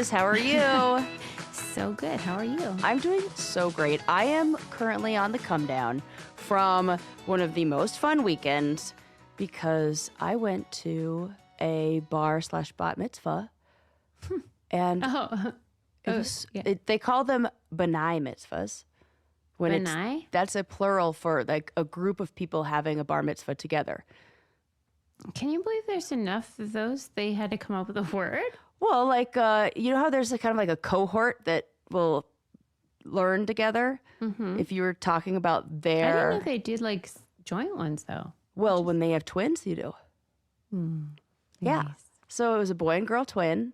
guys. How are you? So good. How are you? I'm doing so great. I am currently on the come down from one of the most fun weekends because I went to a bar/bat mitzvah, and they call them benai mitzvahs. Benai? That's a plural for like a group of people having a bar mitzvah together. Can you believe there's enough of those? They had to come up with a word? Well, like, you know how there's a kind of like a cohort that will learn together? Mm-hmm. If you were talking about their... I didn't know they did like joint ones though. Well, when they have twins, you do. Yeah. Nice. So it was a boy and girl twin,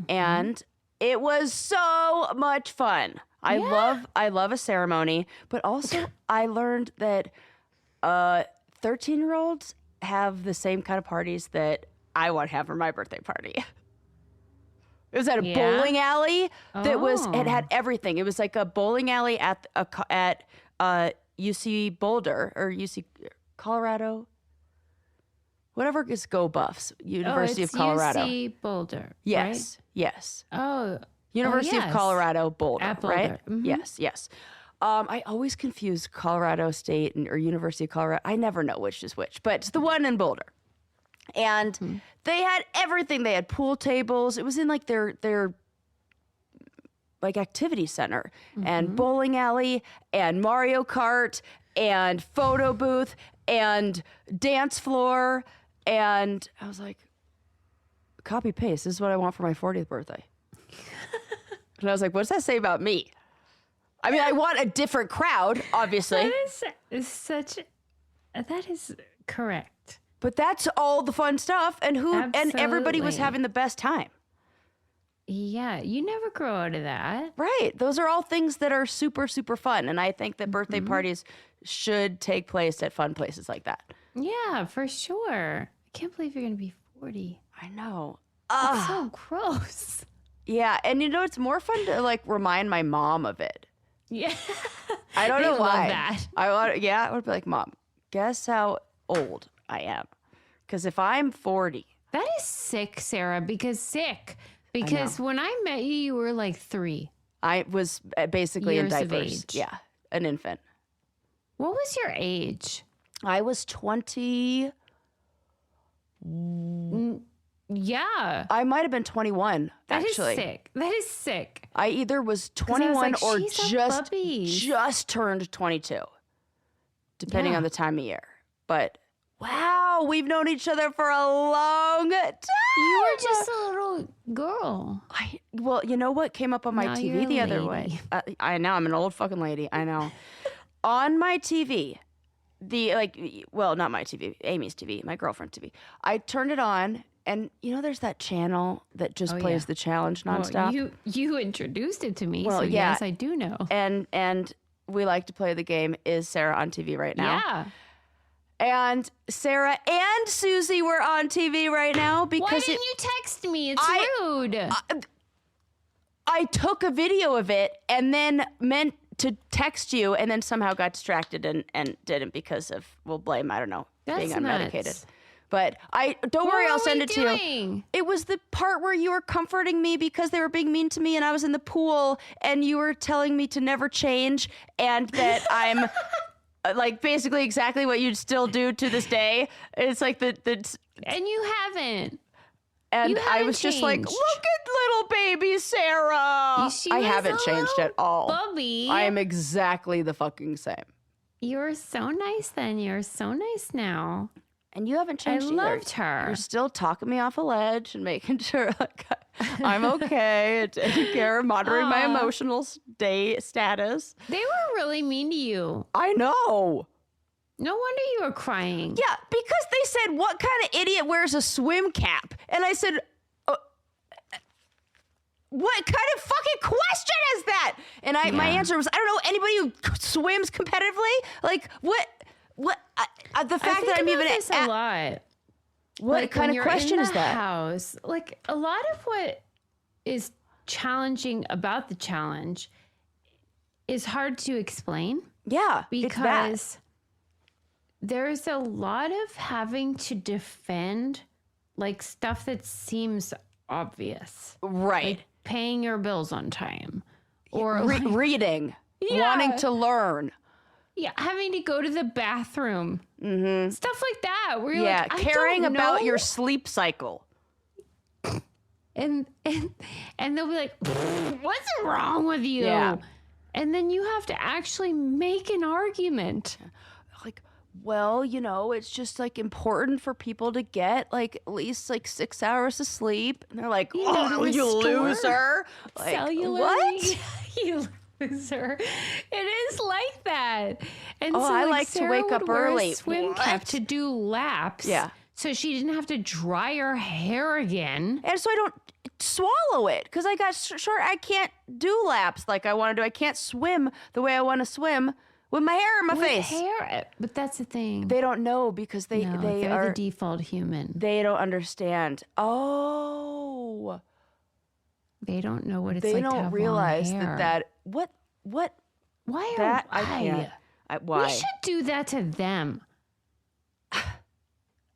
and it was so much fun. I love a ceremony, but also I learned that 13-year-olds have the same kind of parties that I want to have for my birthday party. It was at a bowling alley that it had everything. It was like a bowling alley at UC Boulder or UC Colorado. Whatever is Go Buffs, University of Colorado. UC Boulder. Yes, right? yes. Oh, University of Colorado, Boulder, at Boulder. right? Mm-hmm. Yes, yes. I always confuse Colorado State or University of Colorado. I never know which is which, but it's the one in Boulder. And they had everything. They had pool tables. It was in like their like activity center and bowling alley and Mario Kart and photo booth and dance floor. And I was like, copy paste. This is what I want for my 40th birthday. And I was like, what does that say about me? I mean, I want a different crowd, obviously. That is correct. But that's all the fun stuff, and everybody was Absolutely. having the best time. Yeah, you never grow out of that. Right. Those are all things that are super, super fun. And I think that birthday parties should take place at fun places like that. Yeah, for sure. I can't believe you're going to be 40. I know. That's so gross. Yeah. And you know, it's more fun to like remind my mom of it. Yeah. I don't know They why. love that. I would be like, Mom, guess how old I am? Because if I'm 40. That is sick, Sarah, because when I met you, you were like 3. I was basically in Years of diapers. age. Yeah. An infant. What was your age? I was 20. Yeah. I might have been 21, actually. That is sick. That is sick. I either was 21 like, or she's a puppy. just turned 22, depending on the time of year. But wow, we've known each other for a long time. You were just a little girl. Well, you know what came up on my Now TV you're a the other lady. way? I know, I'm an old fucking lady. I know. On my TV, not my TV, Amy's TV, my girlfriend's TV. I turned it on. And you know, there's that channel that just plays the challenge nonstop. Well, you introduced it to me, Well, so yeah. yes, I do know. And we like to play the game, Is Sarah on TV right now? Yeah. And Sarah and Susie were on TV right now because Why didn't you text me? It's rude. I took a video of it and then meant to text you and then somehow got distracted and didn't because of, blame, I don't know, being unmedicated. Nuts. But don't worry, I'll send it to you. doing? It was the part where you were comforting me because they were being mean to me and I was in the pool and you were telling me to never change and that I'm like basically exactly what you'd still do to this day. It's like And you haven't. and You I haven't was just like, changed. look at little baby Sarah. She I was haven't a changed little at all. Bubby. I am exactly the fucking same. You're so nice then. You're so nice now. And you haven't changed either. loved her. You're still talking me off a ledge and making sure like, I'm okay and taking care of monitoring my emotional status. They were really mean to you. I know. No wonder you were crying. Yeah, because they said, what kind of idiot wears a swim cap? And I said, what kind of fucking question is that? And my answer was, I don't know, anybody who swims competitively? Like, what? The fact that I'm even this a lot. What Like, kind when of question you're in is the that? house, like a lot of what is challenging about the challenge is hard to explain. Yeah, it's that. Because there's a lot of having to defend like stuff that seems obvious. Right. paying your bills on time, or reading, Yeah. wanting to learn. yeah, having to go to the bathroom, stuff like that. Where you're like, I caring don't about know. your sleep cycle. and they'll be like, what's wrong with you? Yeah. And then you have to actually make an argument. Like, well, it's just like important for people to get like at least like 6 hours of sleep. And they're like, You oh, know, to you restore loser. Like, Cellularly. what? You loser. It is like that. And I like to Sarah wake up would wear a early. swim What? cap to do laps. Yeah. So she didn't have to dry her hair again. And so I don't swallow it because I got short. I can't do laps like I want to do. I can't swim the way I want to swim with my hair in my face. Hair, but that's the thing. They don't know because they're are the default human. They don't understand. Oh, They don't know what it's they like to don't have realize long hair. that what Why are that I can't. Why? We should do that to them.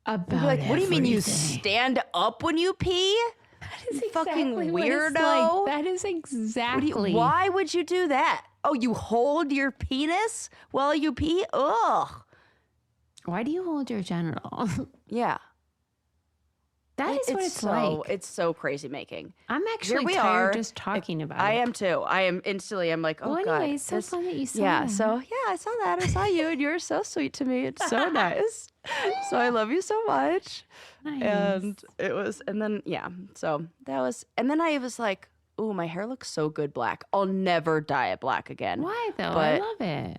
About We'd be like, what do you mean you everything. stand up when you pee? That is You fucking exactly what it's weirdo. like. That is exactly. Why would you do that? Oh, you hold your penis while you pee? Ugh. Why do you hold your genital? Yeah. That is what it's like. It's so crazy making. I'm actually we tired are. just talking about I it. am too. I am instantly. I'm like, oh Well, god. anyway, it's so fun that you saw Yeah. that. So yeah, I saw that. I saw you, and you're so sweet to me. It's so nice. So I love you so much. Nice. And it was, and then yeah. So that was, and then I was like, ooh, my hair looks so good black. I'll never dye it black again. Why though? I But- love it.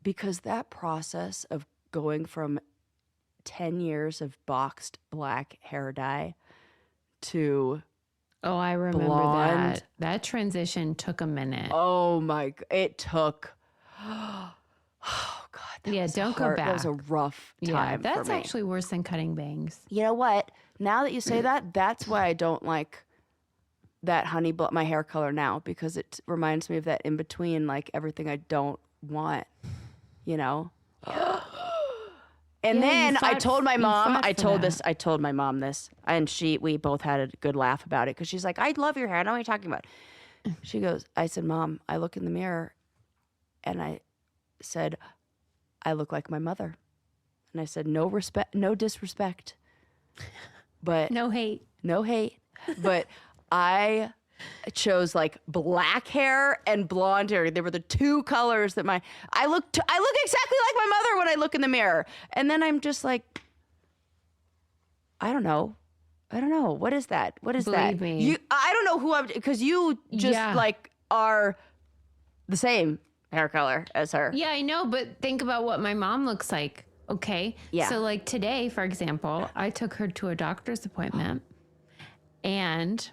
Because that process of going from 10 years of boxed black hair dye to Oh, I remember blonde. that. That transition took a minute. oh my, it took, oh God. That Yeah, was don't go hard. That was a back. rough time that's for me. actually worse than cutting bangs. You know what? Now that you say that, that's why I don't like that my hair color now, because it reminds me of that in between, like everything I don't want, you know? And Yeah, then you I fought- told my you mom, fought for I told my mom this, and we both had a good laugh about it, because she's like, I love your hair. I know what you're talking about. She goes, I said, Mom, I look in the mirror and I said, I look like my mother. And I said, no disrespect, but No hate. no hate, but I chose like black hair and blonde hair. They were the two colors that I look exactly like my mother when I look in the mirror. And then I'm just like, I don't know. What is that? What is Believe that? me. I don't know who I'm, because you just Yeah. like are the same hair color as her. Yeah, I know, but think about what my mom looks like. Okay. Yeah. So like today, for example, I took her to a doctor's appointment and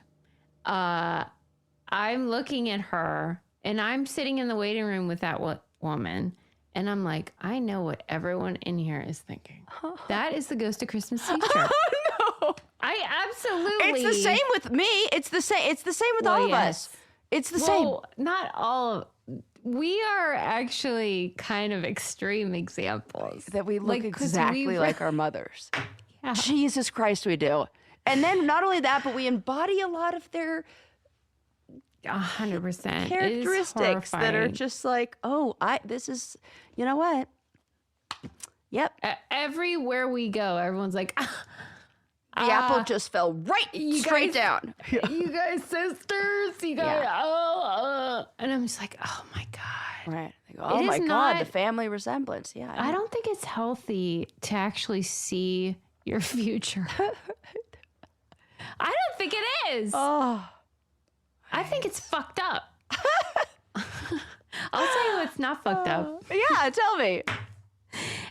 I'm looking at her and I'm sitting in the waiting room with that woman. And I'm like, I know what everyone in here is thinking. That is the Ghost of Christmas Future. No. I absolutely. It's the same with me. It's the same with all of us. It's the same. Well, not all of. We are actually kind of extreme examples. That we look Like, 'cause exactly we like our mothers. Yeah. Jesus Christ, we do. And then not only that, but we embody a lot of their 100%. characteristics that are just like, oh, this is, you know what? Yep. Everywhere we go, everyone's like, The apple just fell right straight down. you guys sisters, you guys, Yeah. and I'm just like, oh my God. Right. They go, oh It my is God, not- the family resemblance. Yeah. I don't think it's healthy to actually see your future. I don't think it is. Oh. I think it's fucked up. I'll tell you what's not fucked up. Yeah, tell me.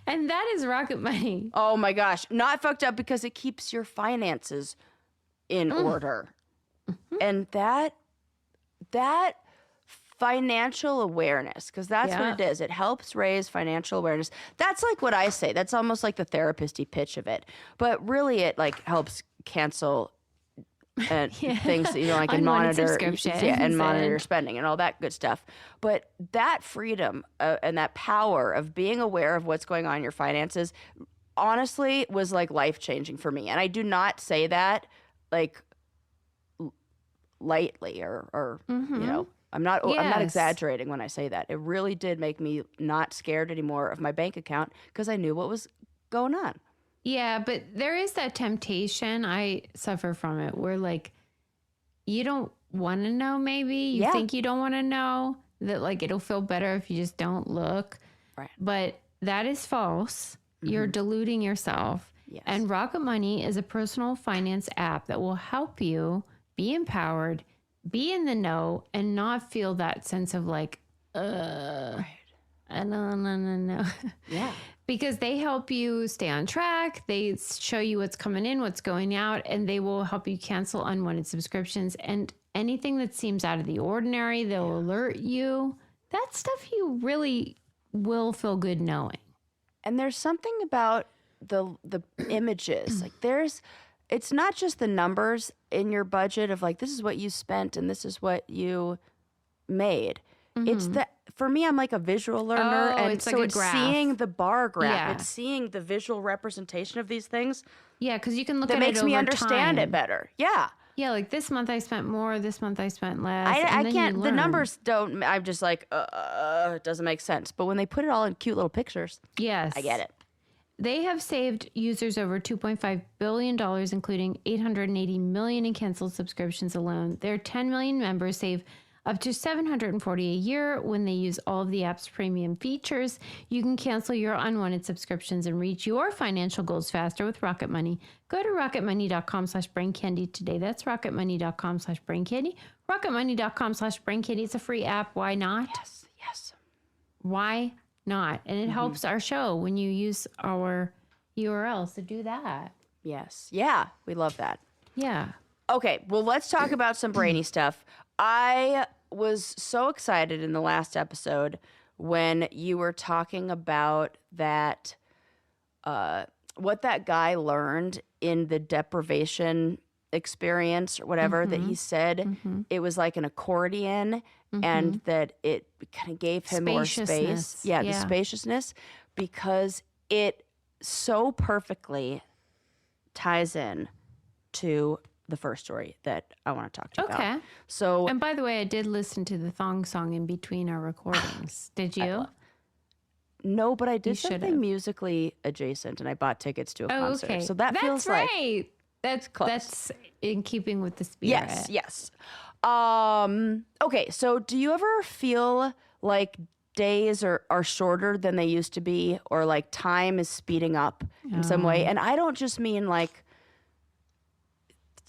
And that is rocket money. Oh my gosh. Not fucked up because it keeps your finances in order. And that financial awareness, because that's what it is. It helps raise financial awareness. That's like what I say. That's almost like the therapist-y pitch of it. But really it like helps cancel things that, like and Unwanted monitor subscriptions and monitor and- spending and all that good stuff. But that freedom and that power of being aware of what's going on in your finances honestly was like life-changing for me. And I do not say that like lightly or you know, I'm not Yes. exaggerating when I say that. It really did make me not scared anymore of my bank account because I knew what was going on. Yeah, but there is that temptation. I suffer from it where like you don't want to know, maybe you think you don't want to know, that like it'll feel better if you just don't look. Right. But that is false. You're deluding yourself. Yes. And Rocket Money is a personal finance app that will help you be empowered, be in the know, and not feel that sense of like, Right. no. Yeah. Because they help you stay on track. They show you what's coming in, what's going out, and they will help you cancel unwanted subscriptions. And anything that seems out of the ordinary, they'll alert you. That stuff you really will feel good knowing. And there's something about the images. Like it's not just the numbers in your budget of like, this is what you spent and this is what you made. It's for me, I'm like a visual learner. Oh, And it's so like a it's graph. seeing the bar graph. Yeah. It's seeing the visual representation of these things Yeah, because you can look that at it makes over me understand time. it better. Yeah. Yeah, like this month I spent more, this month I spent less. I and then can't, you the learn. numbers don't, I'm just like, it doesn't make sense. But when they put it all in cute little pictures, Yes. I get it. They have saved users over $2.5 billion, including $880 million in canceled subscriptions alone. Their 10 million members save up to $740 a year when they use all of the app's premium features. You can cancel your unwanted subscriptions and reach your financial goals faster with Rocket Money. Go to rocketmoney.com/braincandy today. That's rocketmoney.com/braincandy. rocketmoney.com/braincandy. It's a free app. Why not? Yes. Why not? And it helps our show when you use our URLs to do that. Yes. Yeah. We love that. Yeah. Okay, well, let's talk about some brainy stuff. I was so excited in the last episode when you were talking about that, what that guy learned in the deprivation experience or whatever, that he said it was like an accordion and that it kind of gave him more space. Spaciousness. Yeah, the Yeah. spaciousness, because it so perfectly ties in to the first story that I want to talk to you Okay. about. So, And by the way, I did listen to the thong song in between our recordings. Did you? no, but I did should've. something musically adjacent, and I bought tickets to a Oh, concert. okay. So that that's feels right. like That's close. That's in keeping with the spirit. yes. Okay, so do you ever feel like days are shorter than they used to be, or like time is speeding up in some way? And I don't just mean like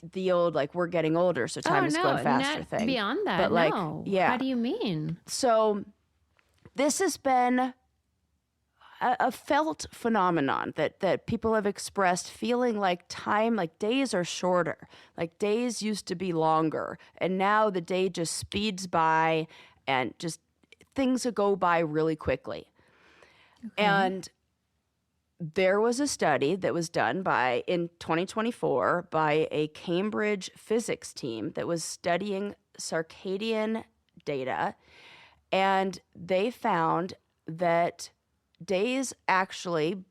the old, like we're getting older, so time is going faster not thing. beyond that. But like, no. yeah. How do you mean? So this has been a felt phenomenon that people have expressed, feeling like time, like days are shorter. Like days used to be longer, and now the day just speeds by and just things go by really quickly. And there was a study that was done in 2024 by a Cambridge physics team that was studying circadian data, and they found that days actually,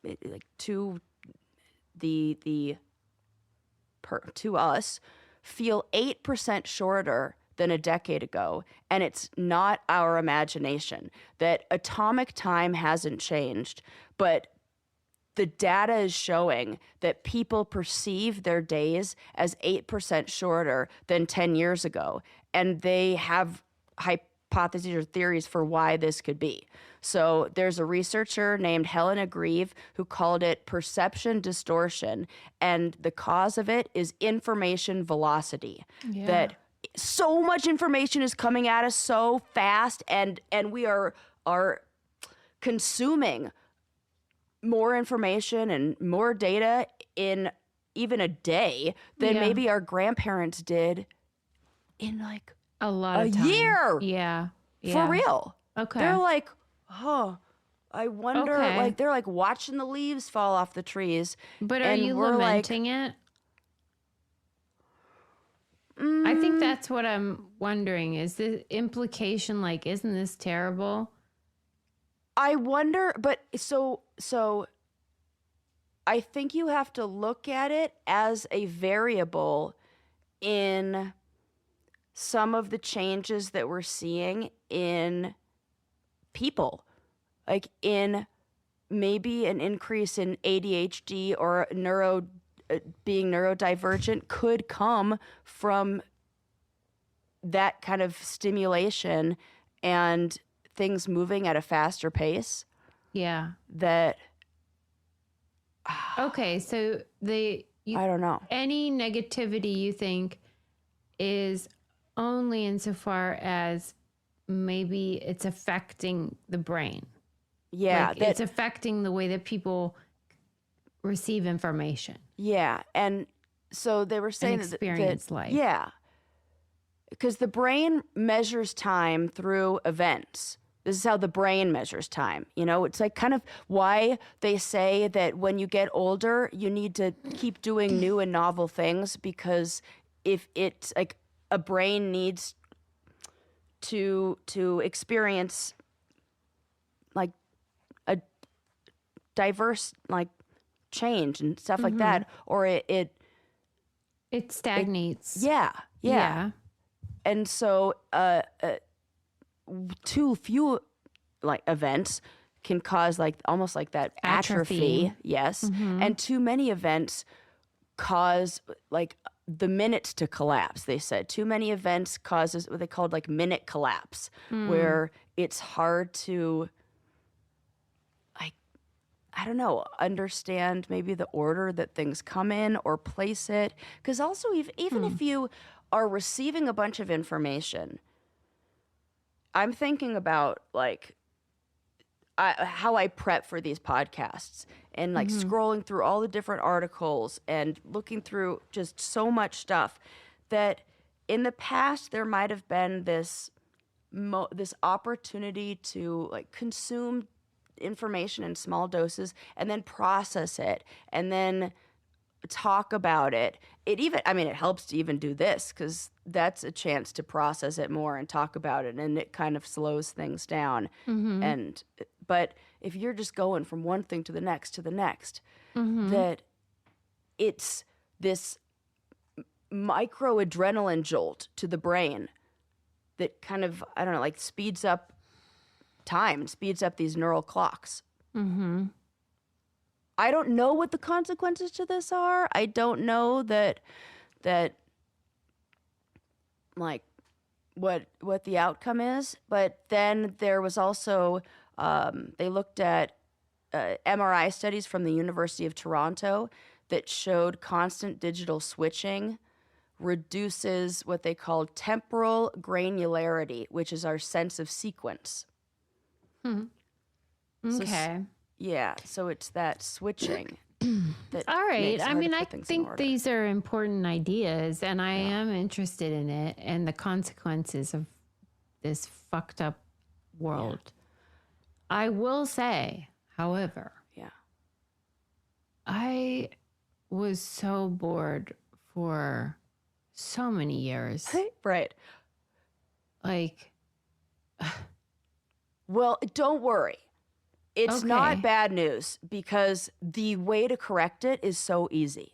like to us, feel 8% shorter than a decade ago, and it's not our imagination. That atomic time hasn't changed, but the data is showing that people perceive their days as 8% shorter than 10 years ago. And they have hypotheses or theories for why this could be. So there's a researcher named Helena Grieve who called it perception distortion. And the cause of it is information velocity. Yeah. That so much information is coming at us so fast, and we are consuming more information and more data in even a day than maybe our grandparents did in like A lot of a time. year. Yeah. For real. Okay. They're like, I wonder, Okay. like they're like watching the leaves fall off the trees. But are and you we're lamenting it? I think that's what I'm wondering. Is the implication like, isn't this terrible? I wonder, but so I think you have to look at it as a variable in some of the changes that we're seeing in people, like in maybe an increase in ADHD or being neurodivergent could come from that kind of stimulation and things moving at a faster pace. Yeah. That Okay, so I don't know. Any negativity you think is only insofar as maybe it's affecting the brain. Yeah, like it's affecting the way that people receive information. Yeah, and so they were saying and experience life. Yeah, because the brain measures time through events. This is how the brain measures time. You know, it's like kind of why they say that when you get older, you need to keep doing new and novel things, because if it's like a brain needs to experience like a diverse like change and stuff like that, or it stagnates. Yeah. And so too few like events can cause like almost like that atrophy. Yes. And too many events cause like the minutes to collapse. They said too many events causes what they called like minute collapse, where it's hard to like, I don't know, understand maybe the order that things come in or place it. Because also even if you are receiving a bunch of information, I'm thinking about like how I prep for these podcasts and like scrolling through all the different articles and looking through just so much stuff that in the past there might have been this opportunity to like consume information in small doses and then process it and then talk about it. It helps to even do this because that's a chance to process it more and talk about it, and it kind of slows things down. But if you're just going from one thing to the next, that it's this micro adrenaline jolt to the brain that kind of, I don't know, like speeds up time and speeds up these neural clocks. I don't know what the consequences to this are. I don't know that like what the outcome is. But then there was also they looked at MRI studies from the University of Toronto that showed constant digital switching reduces what they call temporal granularity, which is our sense of sequence. Okay. So it's that switching. That All right. I mean, I think these these are important ideas, and I am interested in it and the consequences of this fucked up world. I will say, however, I was so bored for so many years. Right. Like, well, don't worry. It's not bad news because the way to correct it is so easy.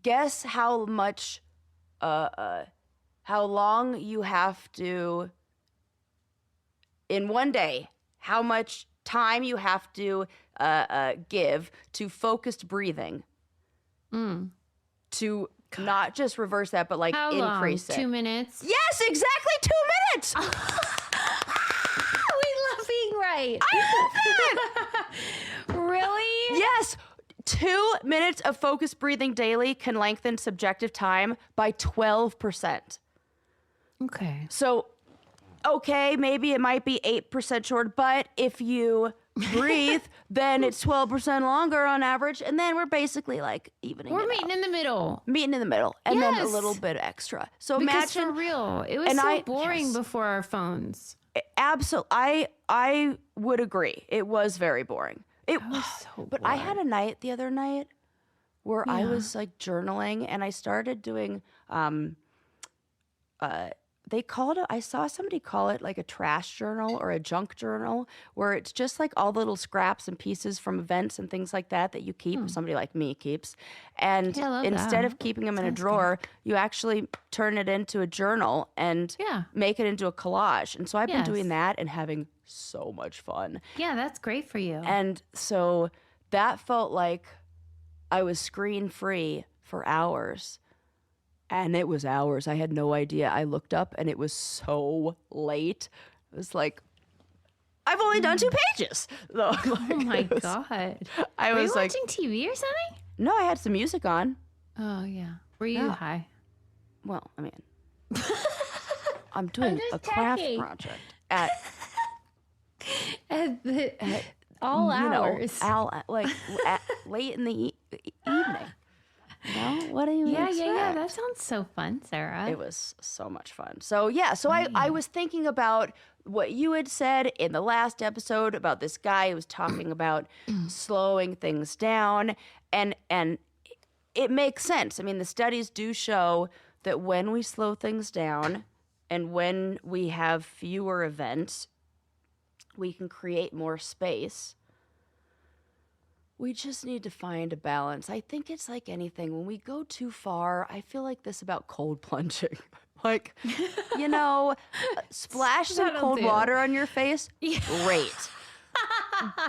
Guess how much, how long you have to, in one day, how much time you have to give to focused breathing to not just reverse that, but like how increase long? it. 2 minutes? Yes, exactly 2 minutes. Right. I love that. Really? Yes. 2 minutes of focused breathing daily can lengthen subjective time by 12%. Okay. So, maybe it might be 8% short, but if you breathe, then it's 12% longer on average, and then we're basically like evening We're it meeting out. in the middle. Meeting in the middle, and then a little bit extra. So because imagine, for real, it was so boring before our phones. Absolutely, I would agree. It was very boring. It was so but I had a night the other night where I was like journaling, and I started doing I saw somebody call it like a trash journal or a junk journal, where it's just like all the little scraps and pieces from events and things like that you keep, somebody like me keeps. And Yeah, I love instead that. of keeping them in a Sounds drawer, you actually turn it into a journal and Yeah. make it into a collage. And so I've been Yes. doing that and having so much fun. Yeah, that's great for you. And so that felt like I was screen free for hours. And it was hours. I had no idea. I looked up and it was so late. It was like, I've only done 2 pages. So, Oh my God. I Were was you like, watching TV or something? no, I had some music on. Oh, yeah. Were you Yeah. high? Well, I mean, I'm doing just a craft checking. project at At all hours. late in the evening. No, what do you expect? Yeah. That sounds so fun, Sarah. It was so much fun. So yeah, so I was thinking about what you had said in the last episode about this guy who was talking about slowing things down, and it makes sense. I mean, the studies do show that when we slow things down and when we have fewer events, we can create more space. We just need to find a balance. I think it's like anything. When we go too far, I feel like this about cold plunging. Like, splash some That'll cold do. water on your face. Great.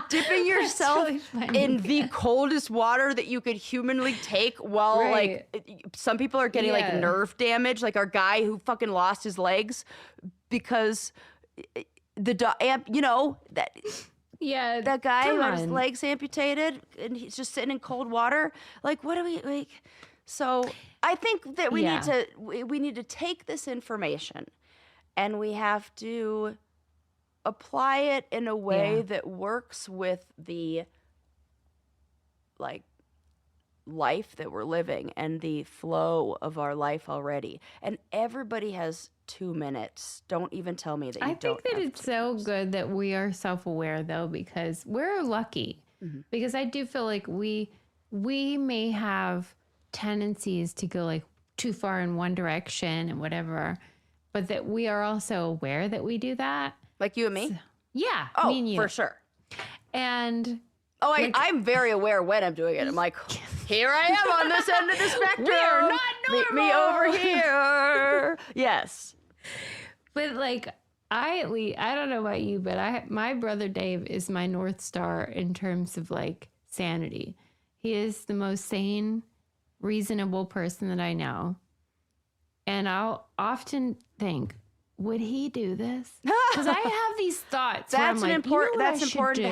Dipping yourself really funny. in the coldest water that you could humanly take while, Right. some people are getting, like, Yeah. nerve damage. Like our guy who fucking lost his legs because that... Yeah. That guy come who had his on. legs amputated and he's just sitting in cold water. Like, what do we like? So I think that we need to take this information and we have to apply it in a way that works with the life that we're living and the flow of our life already. And everybody has 2 minutes. Don't even tell me that you I don't think that have it's 2 so minutes. good that we are self-aware though, because we're lucky. Because I do feel like we may have tendencies to go like too far in one direction and whatever, but that we are also aware that we do that. Like you and me? Yeah, Oh, me and you. for sure. And Oh, I'm very aware when I'm doing it. I'm like, here I am on this end of the spectrum. We are not Meet me normal. over here. Yes. but like I don't know about you, but my brother Dave is my North Star in terms of like sanity. He is the most sane, reasonable person that I know. And I'll often think, would he do this? Because I have these thoughts. where I'm That's like, important. you know what That's I should important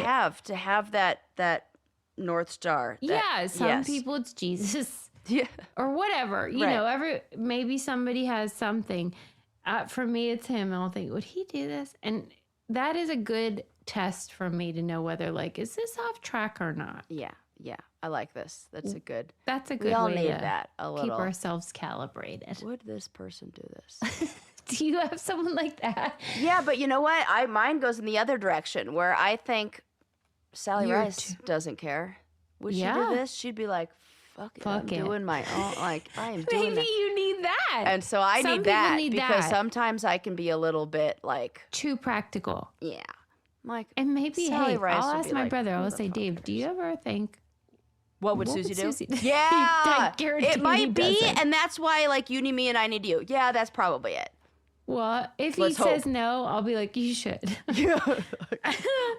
do? to have that North Star. Yeah, some yes. people it's Jesus Yeah. or whatever. You Right. know, maybe somebody has something. For me, it's him. And I'll think, would he do this? And that is a good test for me to know whether like, is this off track or not? Yeah. Yeah. I like this. That's a good. That's a good We all way need to that a keep little. ourselves calibrated. Would this person do this? Do you have someone like that? Yeah, but you know what? mine goes in the other direction where I think Sally You're Rice doesn't care. Would she Yeah. do this? She'd be like, fuck it. I'm Fuck it. doing my own. Like, I am doing Maybe that. you need that. And so I Some need people that need because that. sometimes I can be a little bit like, Too practical. yeah. I'm like, And maybe, Sally hey, Rice I'll would ask be my like, brother. who I'll the say, fuck Dave, do you ever think? what would What Susie would do? Susie do? Yeah. I guarantee It might he be. doesn't. And that's why, like, you need me and I need you. Yeah, that's probably it. Well, if he Let's says hope. no, I'll be like, you should. Yeah.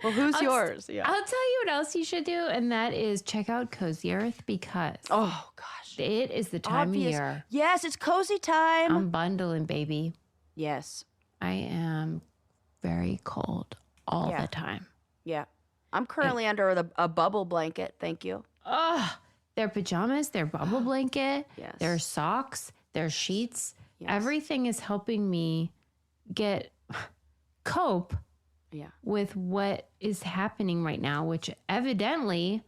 Well, who's I'll yours? Yeah. I'll tell you what else you should do, and that is check out Cozy Earth because Oh, gosh. it is the time Obvious. of year. Yes, it's cozy time. I'm bundling, baby. Yes. I am very cold all Yeah. the time. Yeah. I'm currently under a bubble blanket. Thank you. Oh, their pajamas, their bubble blanket, Yes. their socks, their sheets. Yes. Everything is helping me cope Yeah. with what is happening right now, which evidently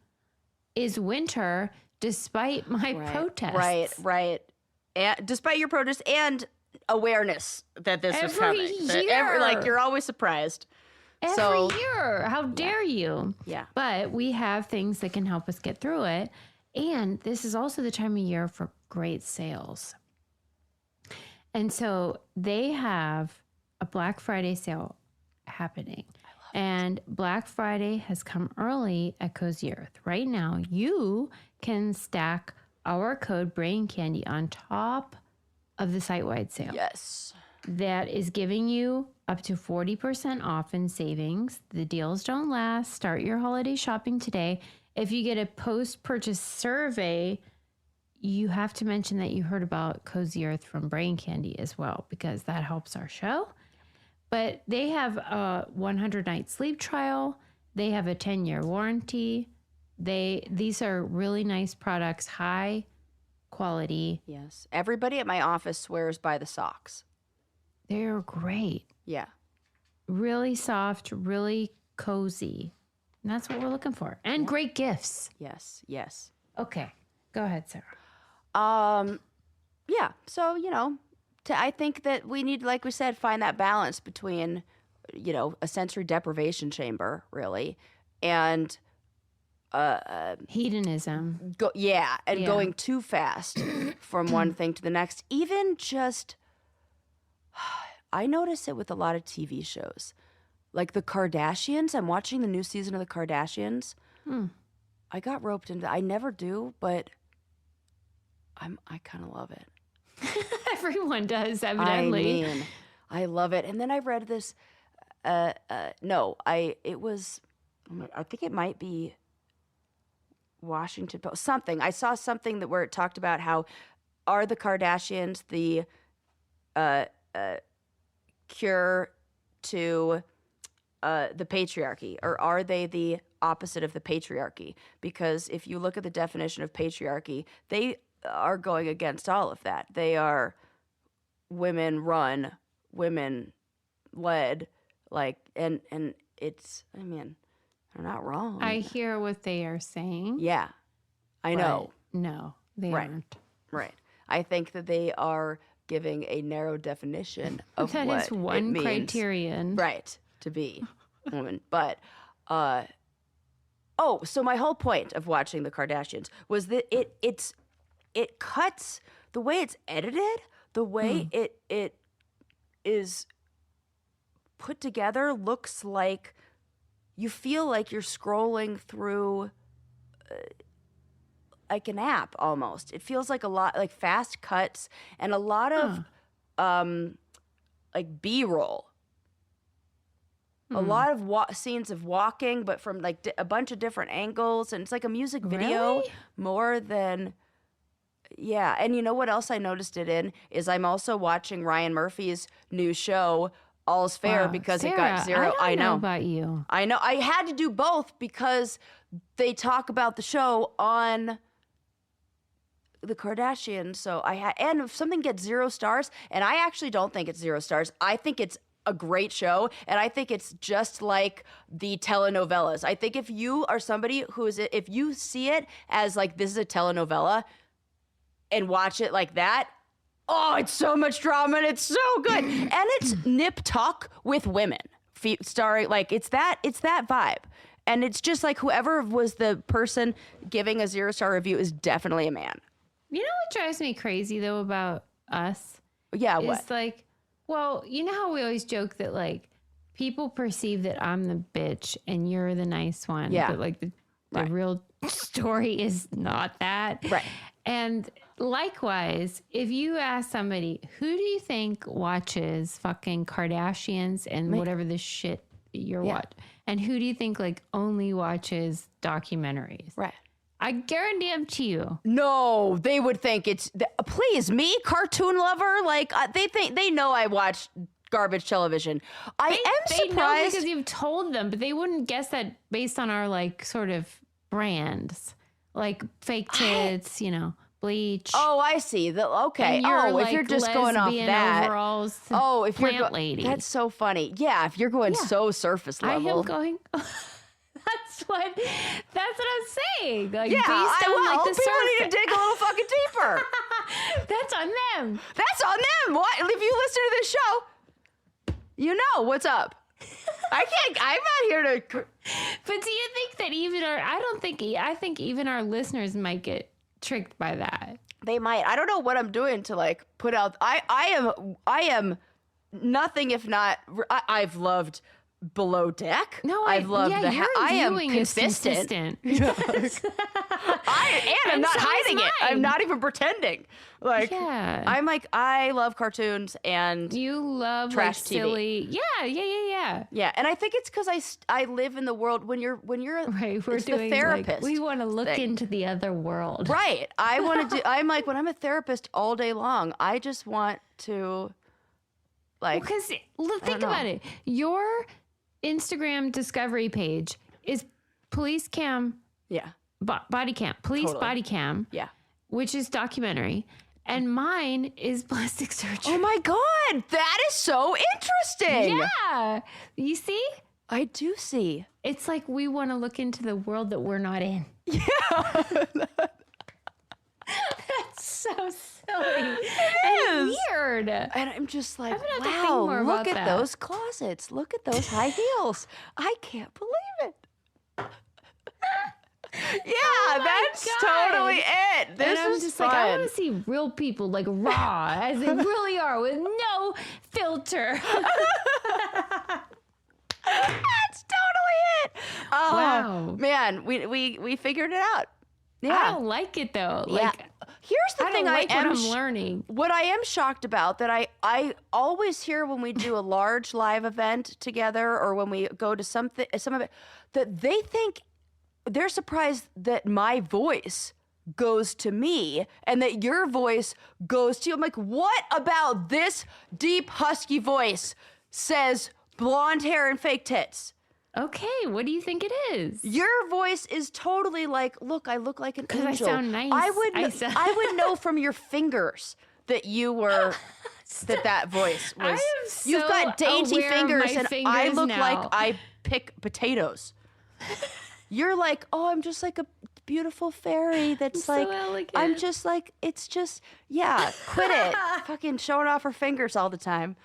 is winter despite my protests. Right. And despite your protest and awareness that this was Every coming. That year. like you're always surprised. Every So- year. How dare you? Yeah. But we have things that can help us get through it. And this is also the time of year for great sales. And so they have a Black Friday sale happening. And Black Friday has come early at Cozy Earth. Right now, you can stack our code Brain Candy on top of the site-wide sale. Yes. That is giving you up to 40% off in savings. The deals don't last. Start your holiday shopping today. If you get a post-purchase survey, you have to mention that you heard about Cozy Earth from Brain Candy as well, because that helps our show. But they have a 100-night sleep trial. They have a 10-year warranty. These are really nice products, high quality. Yes. Everybody at my office swears by the socks. They're great. Yeah. Really soft, really cozy. And that's what we're looking for. And great gifts. Yes. Yes. Okay. Go ahead, Sarah. Yeah. So, I think that we need, like we said, find that balance between, a sensory deprivation chamber, really, and hedonism. Going too fast from one thing to the next. Even just, I notice it with a lot of TV shows, like the Kardashians. I'm watching the new season of the Kardashians. I got roped into. I never do, but I kind of love it. Everyone does, evidently. I mean, I love it. And then I read this. I think it might be Washington Post. Something. I saw something where it talked about how are the Kardashians the cure to the patriarchy, or are they the opposite of the patriarchy? Because if you look at the definition of patriarchy, they are going against all of that. They are women run, women led, and it's, I mean, they're not wrong. I hear what they are saying. Yeah, I know. No, they aren't. Right. I think that they are giving a narrow definition of that what is one it means, criterion. right, to be a woman. But, so my whole point of watching the Kardashians was that it cuts, the way it's edited, the way it is put together looks like you feel like you're scrolling through like an app almost. It feels like a lot like fast cuts and a lot of like B-roll. A lot of scenes of walking, but from like a bunch of different angles, and it's like a music video Really? more than. Yeah, and you know what else I noticed it in is I'm also watching Ryan Murphy's new show, All's Fair, Wow. because Sarah, it got zero. I know about you. I know. I had to do both because they talk about the show on the Kardashians. So and if something gets 0 stars, and I actually don't think it's 0 stars. I think it's a great show, and I think it's just like the telenovelas. I think if you are somebody if you see it as like this is a telenovela and watch it like that, oh, it's so much drama and it's so good. And it's nip tuck with women starring, like it's that vibe. And it's just like whoever was the person giving a 0-star review is definitely a man. You know what drives me crazy though about us? Yeah, It's what? like, well, you know how we always joke that like people perceive that I'm the bitch and you're the nice one. Yeah. But like the real story is not that. Right. And likewise, if you ask somebody, who do you think watches fucking Kardashians and whatever the shit you're watching? And who do you think like only watches documentaries? Right. I guarantee you. No, they would think please, me, cartoon lover, like they know I watch garbage television. I am They know surprised because you've told them, but they wouldn't guess that based on our like sort of brands, like fake tits, bleach. Oh, I see. Okay. And you're, if you're just going off lesbian that. overalls, If plant you're lady. That's so funny. Yeah, if you're going so surface I level. am going. That's what I'm saying. Like Yeah, based on like the people need to surface. dig a little fucking deeper. That's on them. That's on them. What? If you listen to this show, you know what's up. I'm not here to. But do you think that even I think even our listeners might get tricked by that. They might. I don't know what I'm doing to like put out. I am nothing if not. I've loved Below Deck. No, I've loved the. your I am viewing is consistent. consistent. I'm not so is hiding it. I'm mine. not even pretending. Like Yeah. I'm like I love cartoons and You love trash like TV. silly. Yeah. yeah, and I think it's because I live in the world when you're Right. We're it's doing the therapist. we want to look thing. into the other world. Right. I want to do. I'm like when I'm a therapist all day long. I just want to, like, Because think know. about it. Your Instagram discovery page is police cam, yeah, body cam, police Totally. body cam, yeah. which is documentary. And mine is plastic surgery. Oh my god, that is so interesting. Yeah. You see? I do see. It's like we want to look into the world that we're not in. Yeah. That's so silly. It and is. weird. And I'm just like, I'm gonna have to think wow, more look about at that. those closets. Look at those high heels. I can't believe it. Yeah, that's God. totally it. This And I'm is just fun. like, I want to see real people like raw as they really are with no filter. That's totally it. Oh, Wow. man, we figured it out. I Yeah. don't like it though. Yeah. Like, Here's the I thing don't like I am what I'm learning. What I am shocked about that I always hear when we do a large live event together or when we go to some of it that they think they're surprised that my voice goes to me and that your voice goes to you. I'm like, what about this deep husky voice says blonde hair and fake tits? Okay, what do you think it is? Your voice is totally like, look, I look like an angel. I sound nice. I would know from your fingers that you were that voice was. I am You've so got dainty aware of fingers, my and I fingers look now. like I pick potatoes. You're like, oh, I'm just like a beautiful fairy that's I'm so like, elegant. I'm just like, it's just, yeah, quit it. Fucking showing off her fingers all the time.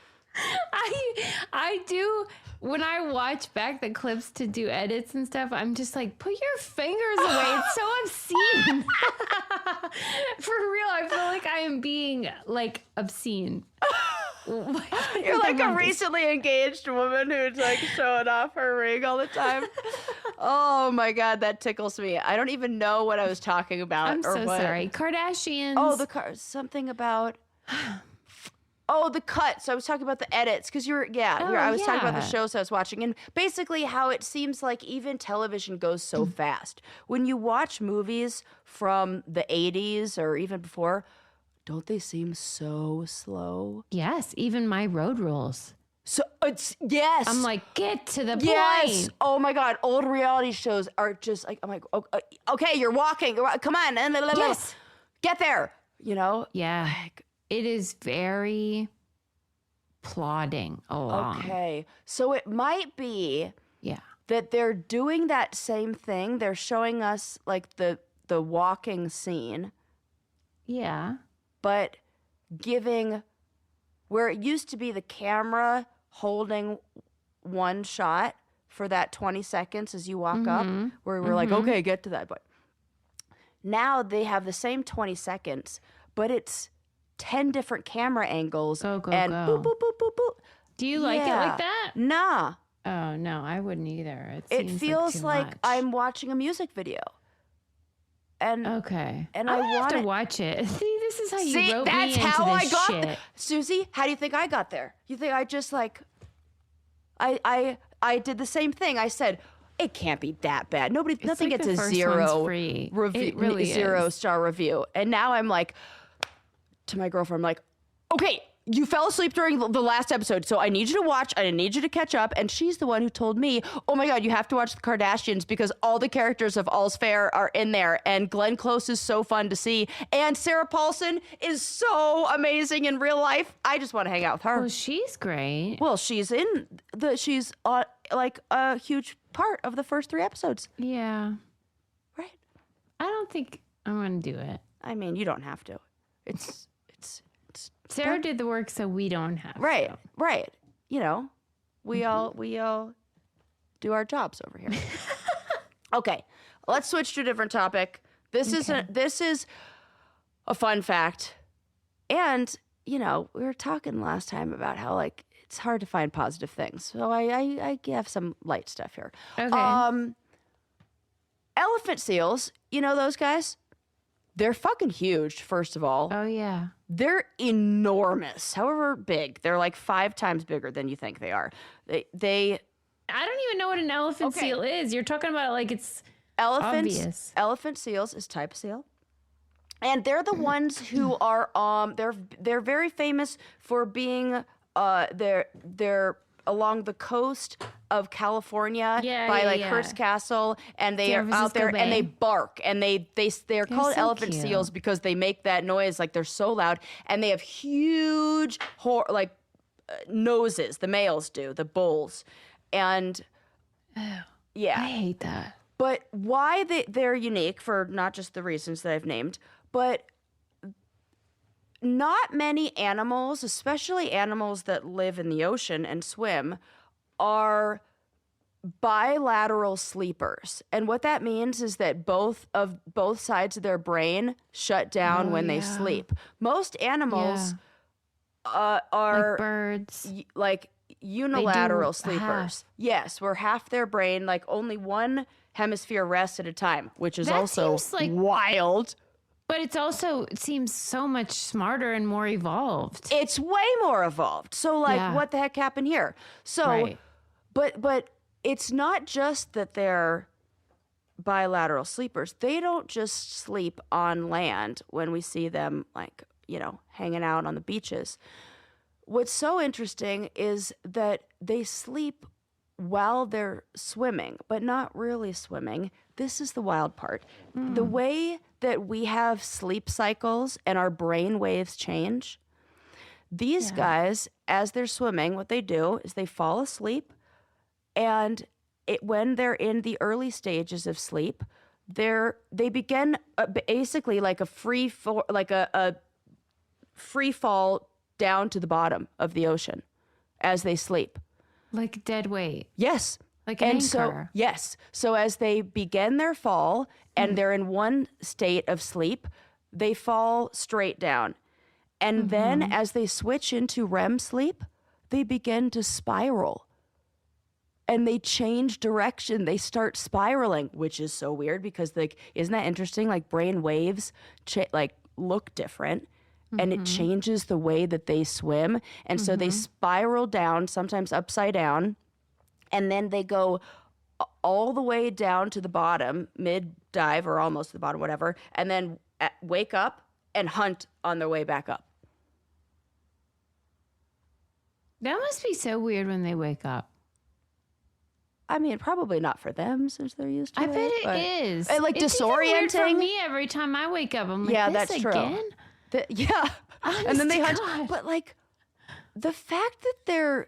I do when I watch back the clips to do edits and stuff, I'm just like, put your fingers away. It's so obscene. For real, I feel like I am being like obscene. You're like a recently engaged woman who's like showing off her ring all the time. Oh my God, that tickles me. I don't even know what I was talking about. I'm or so what. sorry. Kardashians. Oh, something about. Oh, the cuts. I was talking about the edits because I was talking about the yeah. shows I was watching and basically how it seems like even television goes so fast. When you watch movies from the 80s or even before, don't they seem so slow? Yes, even my road rules. So it's yes. I'm like, get to the yes. point. Oh my God. Old reality shows are just like I'm like okay, you're walking. Come on. Yes. Get there. You know. Yeah. Like, It is very plodding along. okay. So it might be Yeah. that they're doing that same thing. They're showing us like the walking scene, Yeah. but giving where it used to be the camera holding one shot for that 20 seconds as you walk up, where we're like, okay, get to that. But now they have the same 20 seconds, but it's 10 different camera angles. Go, go, and go. boop, boop, boop, boop, boop. Do you like it Yeah. like that? Nah. Oh, no, I wouldn't either. It seems feels too like much. I'm watching a music video. And Okay. and I I have want to it- watch it. See, this is how you See, wrote that's me into how I this got shit. Susie, how do you think I got there? You think I just like I did the same thing. I said, it can't be that bad. Nothing like gets the a first zero one's free. review, It really zero is. star review. And now I'm like to my girlfriend, I'm like, okay, you fell asleep during the last episode, so I need you to watch. I need you to catch up. And she's the one who told me, oh my God, you have to watch the Kardashians because all the characters of All's Fair are in there. And Glenn Close is so fun to see. And Sarah Paulson is so amazing in real life. I just want to hang out with her. Well, she's great. Well, she's like a huge part of the first 3 episodes. Yeah. Right. I don't think I'm going to do it. I mean, you don't have to. It's Sarah did the work, so we don't have right. to. Right. You know, we all do our jobs over here. Okay. Let's switch to a different topic. This is a fun fact. And, you know, we were talking last time about how, like, it's hard to find positive things. So I have some light stuff here. Okay. Elephant seals, you know those guys? They're fucking huge, first of all. Oh, yeah. They're enormous, however big. They're like 5 times bigger than you think they are. They I don't even know what an elephant Okay. seal is. You're talking about it like it's elephants. obvious. Elephant seals is type of seal. And they're the ones who are they're very famous for being they're along the coast of California by like Hearst Castle, and they San are out Francisco there and they Bay. bark, and they're called so elephant cute. seals because they make that noise, like they're so loud, and they have huge noses. The males do, the bulls, and yeah, I hate that. but why they're unique for not just the reasons that I've named, but not many animals, especially animals that live in the ocean and swim, are bilateral sleepers. And what that means is that both sides of their brain shut down when they sleep. Most animals are like birds. like unilateral do sleepers. half. Yes, where half their brain, like only one hemisphere rests at a time, which is That also seems like- wild. But it seems so much smarter and more evolved. It's way more evolved. So like, what the heck happened here? So, Right. but it's not just that they're bilateral sleepers. They don't just sleep on land when we see them, like, you know, hanging out on the beaches. What's so interesting is that they sleep while they're swimming, but not really swimming. This is the wild part. The way that we have sleep cycles and our brain waves change, these guys, as they're swimming, what they do is they fall asleep, and when they're in the early stages of sleep, they begin basically like a free fall down to the bottom of the ocean as they sleep. Like dead weight. Yes. Like an So, anchor. yes. So as they begin their fall and they're in one state of sleep, they fall straight down. And then as they switch into REM sleep, they begin to spiral. And they change direction. They start spiraling, which is so weird because, like, isn't that interesting? Like, brain waves look different. And it changes the way that they swim. And so they spiral down, sometimes upside down. And then they go all the way down to the bottom, mid-dive or almost to the bottom, whatever. And then wake up and hunt on their way back up. That must be so weird when they wake up. I mean, probably not for them since they're used to it. I bet but- it is. And, like, It's even weird for disorienting. me every time I wake up. I'm like, Yeah, this that's true. again? Yeah. And then they Honest hunt. to God. But, like, the fact that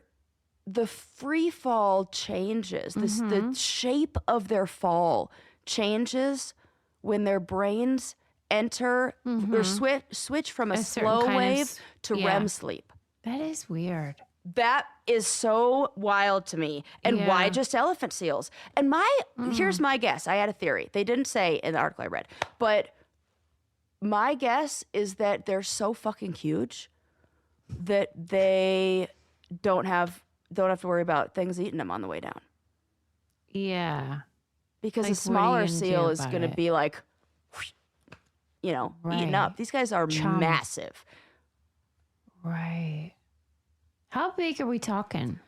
the free fall changes, the shape of their fall changes when their brains enter or switch from a certain slow kind of wave to yeah. REM sleep. That is weird. That is so wild to me. And why Yeah. just elephant seals? And here's my guess. I had a theory. They didn't say in the article I read, but my guess is that they're so fucking huge that they don't have to worry about things eating them on the way down. Yeah. Because Like, a smaller what are you gonna seal do is about going to it? be like, you know, eaten Right. up. These guys are Chomp. massive. Right. How big are we talking?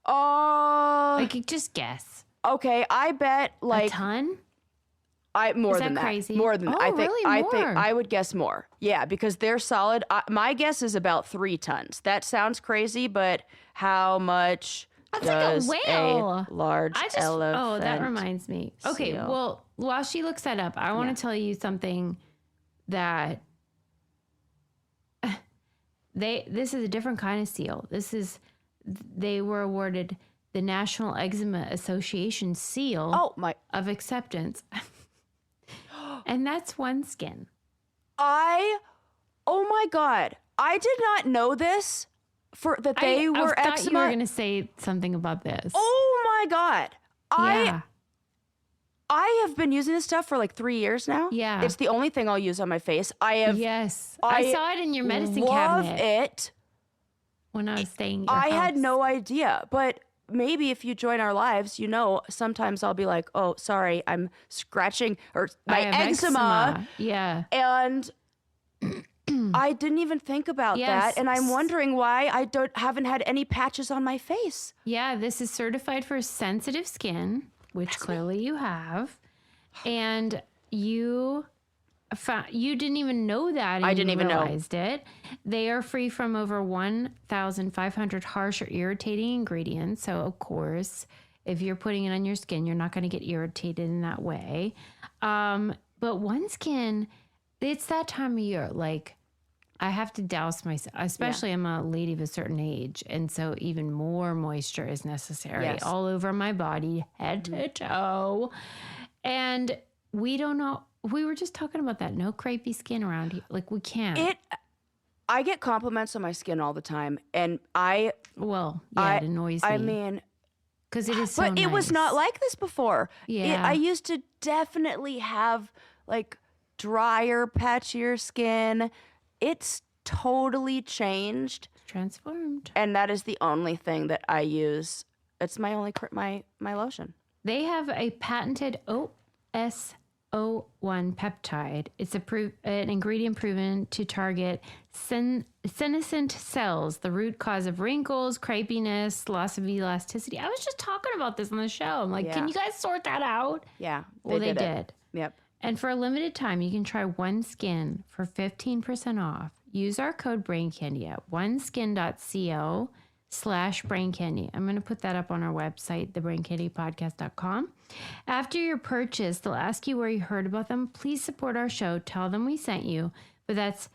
Like, Just guess. okay, I bet A like ton? more Is than that that. crazy? More than Oh, that. I think really? I think More? I would guess more. Yeah, because they're solid. My guess is about 3 tons. That sounds crazy, but how much That's does like a whale. large elephant? Oh, that reminds me. Okay, seal. well, while she looks that up, I want Yeah. to tell you something that this is a different kind of seal. They were awarded the National Eczema Association seal Oh my! of acceptance. And that's one skin. Oh my God! I did not know this. They were I thought eczema. you were going to say something about this. Oh my God! yeah. I have been using this stuff for like 3 years now. Yeah. It's the only thing I'll use on my face. Yes. I saw it in your medicine cabinet. Love it. When I was staying at your I house. had no idea, but maybe if you join our lives, sometimes I'll be like, oh, sorry, I'm scratching or my eczema. Yeah. And I didn't even think about that. And I'm wondering why I haven't had any patches on my face. Yeah, this is certified for sensitive skin, which clearly you have. And you didn't even know that. And I didn't even realized it. They are free from over 1,500 harsh or irritating ingredients. So, of course, if you're putting it on your skin, you're not going to get irritated in that way. But OneSkin, it's that time of year. Like, I have to douse myself, especially I'm a lady of a certain age. And so even more moisture is necessary all over my body, head to toe. And we don't know. We were just talking about that. No crepey skin around here. Like, we can't. I get compliments on my skin all the time. And it annoys me. I mean, because it is so But it was not like this before. Yeah. I used to definitely have like drier, patchier skin. It's totally changed. Transformed. And that is the only thing that I use. It's my only my lotion. They have a patented OS01 peptide. It's an ingredient proven to target senescent cells, the root cause of wrinkles, crepiness, loss of elasticity. I was just talking about this on the show. I'm like, can you guys sort that out? Yeah. They did. Yep. And for a limited time, you can try OneSkin for 15% off. Use our code BRAINCANDY at oneskin.co/braincandy. I'm going to put that up on our website, thebraincandypodcast.com. After your purchase, they'll ask you where you heard about them. Please support our show. Tell them we sent you. But that's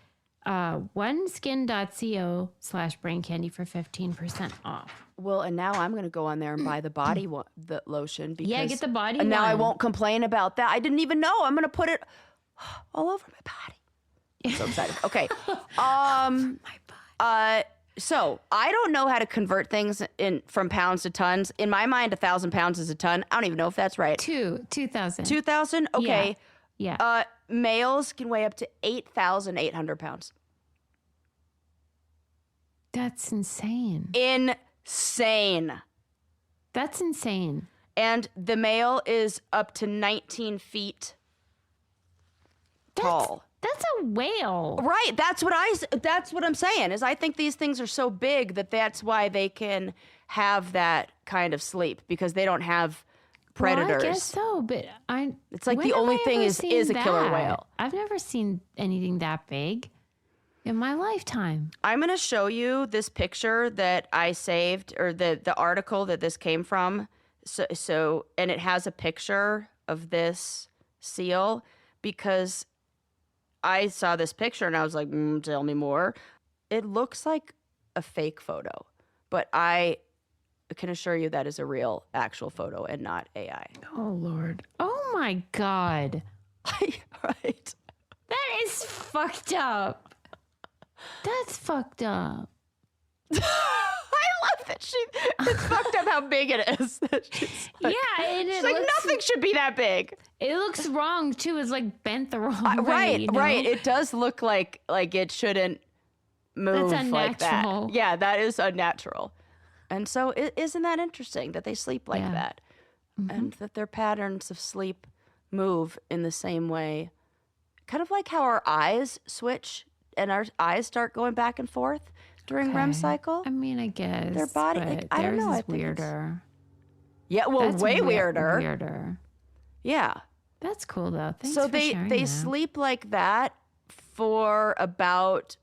oneskin.co/braincandy for 15% off. Well, and now I'm going to go on there and buy the body the lotion. Because, get the body and now I one. won't complain about that. I didn't even know. I'm going to put it all over my body. I'm so excited. Okay. My body. So I don't know how to convert things from pounds to tons. In my mind, 1,000 pounds is a ton. I don't even know if that's right. 2,000. 2,000? Okay. Yeah. Males can weigh up to 8,800 pounds. That's insane. Insane. That's insane. And the male is up to 19 feet tall. That's a whale. Right. That's what I'm saying is I think these things are so big that's why they can have that kind of sleep, because they don't have predators. Well, I guess so, but it's like the only thing is a killer whale. I've never seen anything that big in my lifetime. I'm going to show you this picture that I saved, or the article that this came from. So and it has a picture of this seal, because I saw this picture and I was like, tell me more. It looks like a fake photo, but I can assure you that is a real, actual photo and not AI. Oh, Lord. Oh, my God. Right. That is fucked up. That's fucked up. I love that it's fucked up how big it is. And she's like, nothing should be that big. It looks wrong too. It's like bent the wrong way. Right, you know? right. It does look like it shouldn't move like that. Yeah, that is unnatural. And so isn't that interesting that they sleep like that, and that their patterns of sleep move in the same way, kind of like how our eyes switch and our eyes start going back and forth during REM cycle. I mean, I guess their body. I don't know. I think weirder. Yeah, well, That's way weirder. Yeah. That's cool though. Thanks So for sharing they that. sleep like that for about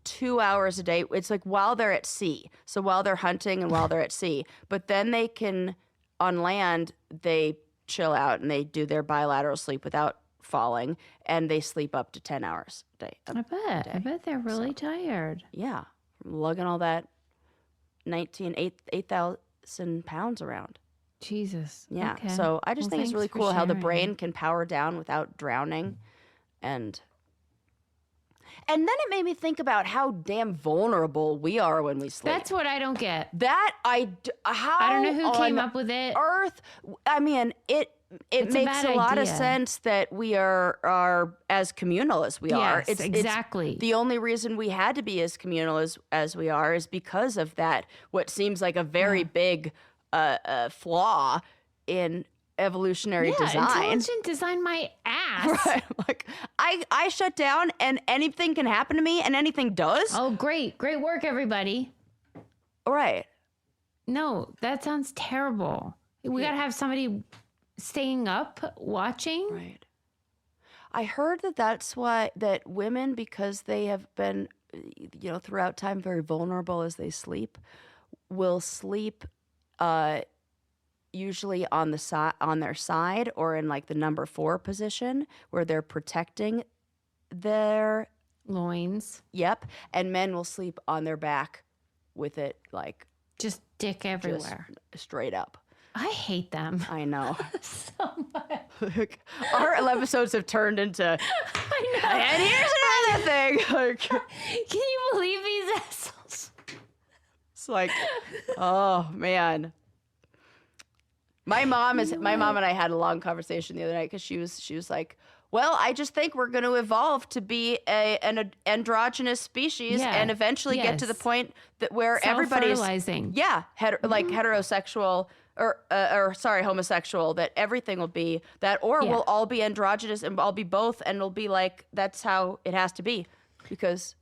2 hours a day. It's like while they're at sea. So while they're hunting and while they're at sea. But then they can, on land, they chill out and they do their bilateral sleep without falling, and they sleep up to 10 hours a day. I bet they're really tired. Yeah. From lugging all that 8,000 pounds around. Jesus. Yeah. Okay. So I just think it's thanks really for cool how the sharing. brain can power down without drowning. And then it made me think about how damn vulnerable we are when we sleep. That's what I don't get. That I don't know who came up with it. Earth. I mean, it It's a makes bad a lot of idea. sense that we are as communal as we are. Yes, exactly. The only reason we had to be as communal as we are is because of that, what seems like a very big flaw in evolutionary design. Intelligent design my ass. Right. Like I shut down and anything can happen to me and anything does. Oh, great work, everybody. Right. No, that sounds terrible. We got to have somebody staying up watching. Right. I heard that's why that women, because they have been, throughout time very vulnerable as they sleep, will sleep usually on their side or in like the number 4 position where they're protecting their Loins. Yep. And men will sleep on their back with it like Just dick everywhere. just straight up. I hate them. I know. So much. Our episodes have turned into, I know. and here's another thing. Like, Can you believe these assholes? it's like, oh man. My mom and I had a long conversation the other night because she was like, well, I just think we're going to evolve to be an androgynous species and eventually get to the point that where everybody's self-fertilizing. Heterosexual or homosexual, that everything will be that, or we'll all be androgynous and I'll be both, and it'll be like that's how it has to be because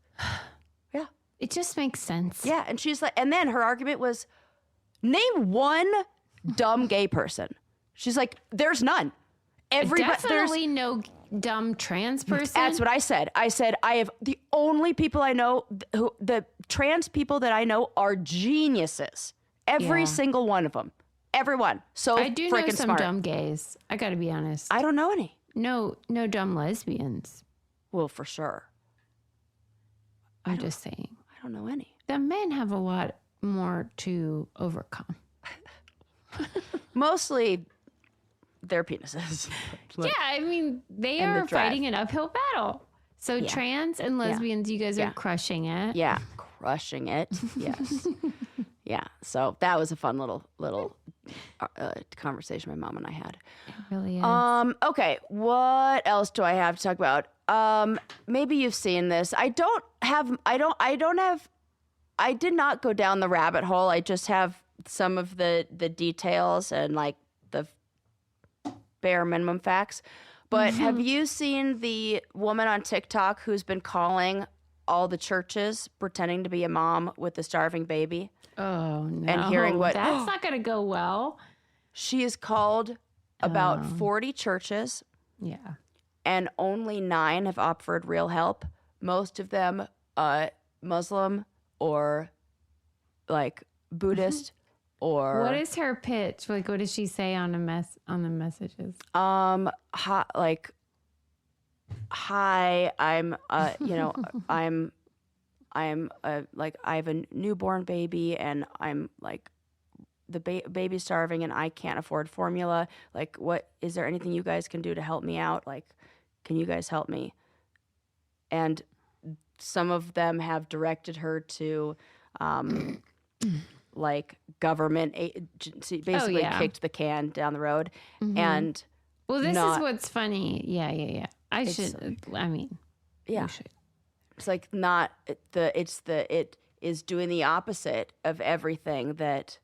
It just makes sense. yeah. And she's like, and then her argument was, name one dumb gay person. She's like, there's none. Definitely no dumb trans person. That's what I said. I said, I have the only people I know the trans people that I know are geniuses. Every single one of them. Everyone. So I do know freaking some smart. dumb gays. I got to be honest. I don't know any. No dumb lesbians. Well, for sure. I'm just saying. I don't know any. The men have a lot more to overcome. Mostly their penises. Yeah, I mean, they And the are drive. fighting an uphill battle. So trans and lesbians, you guys are crushing it. Yeah, crushing it. Yes. Yeah. So that was a fun little conversation my mom and I had. It really is. Okay, what else do I have to talk about? Maybe you've seen this. I did not go down the rabbit hole. I just have some of the details and like the bare minimum facts. But have you seen the woman on TikTok who's been calling all the churches pretending to be a mom with a starving baby? Oh, no. And hearing what That's not going to go well. she has called about 40 churches, Yeah. and only 9 have offered real help. Most of them Muslim or like Buddhist or What is her pitch? Like, what does she say on the messages? hi, I'm I'm like I have a newborn baby and I'm like the baby's starving and I can't afford formula. Like, what is there anything you guys can do to help me out? Like, can you guys help me? And some of them have directed her to like government agency, basically kicked the can down the road. And Well, this is what's funny. Yeah. I mean, yeah, we should. it's like not it is doing the opposite of everything that.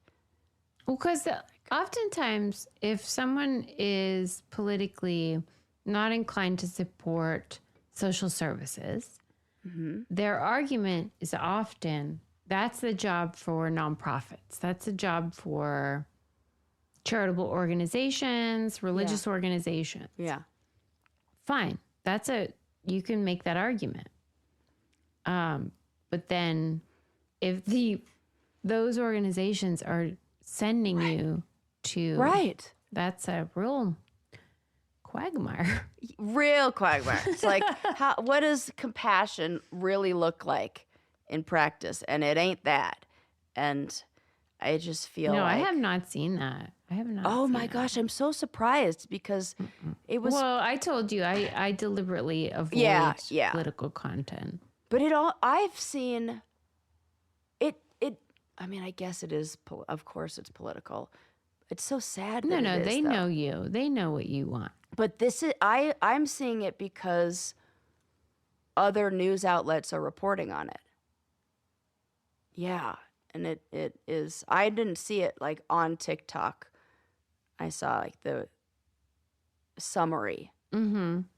Well, because oftentimes if someone is politically not inclined to support social services, their argument is often that's the job for nonprofits. That's a job for charitable organizations, religious organizations. Yeah. Fine. You can make that argument. But then if those organizations are sending you to, that's a real quagmire. Real quagmire. It's like, what does compassion really look like in practice? And it ain't that. And I just feel No, like, I have not seen that. I have not. oh seen my that. gosh, I'm so surprised because it was. Well, I told you I deliberately avoid political content. But I've seen it. I mean, I guess it is. Of course, it's political. It's so sad. No, that it is, they though. know you. They know what you want. But this is I'm seeing it because other news outlets are reporting on it. Yeah, and it is. I didn't see it like on TikTok. I saw like the summary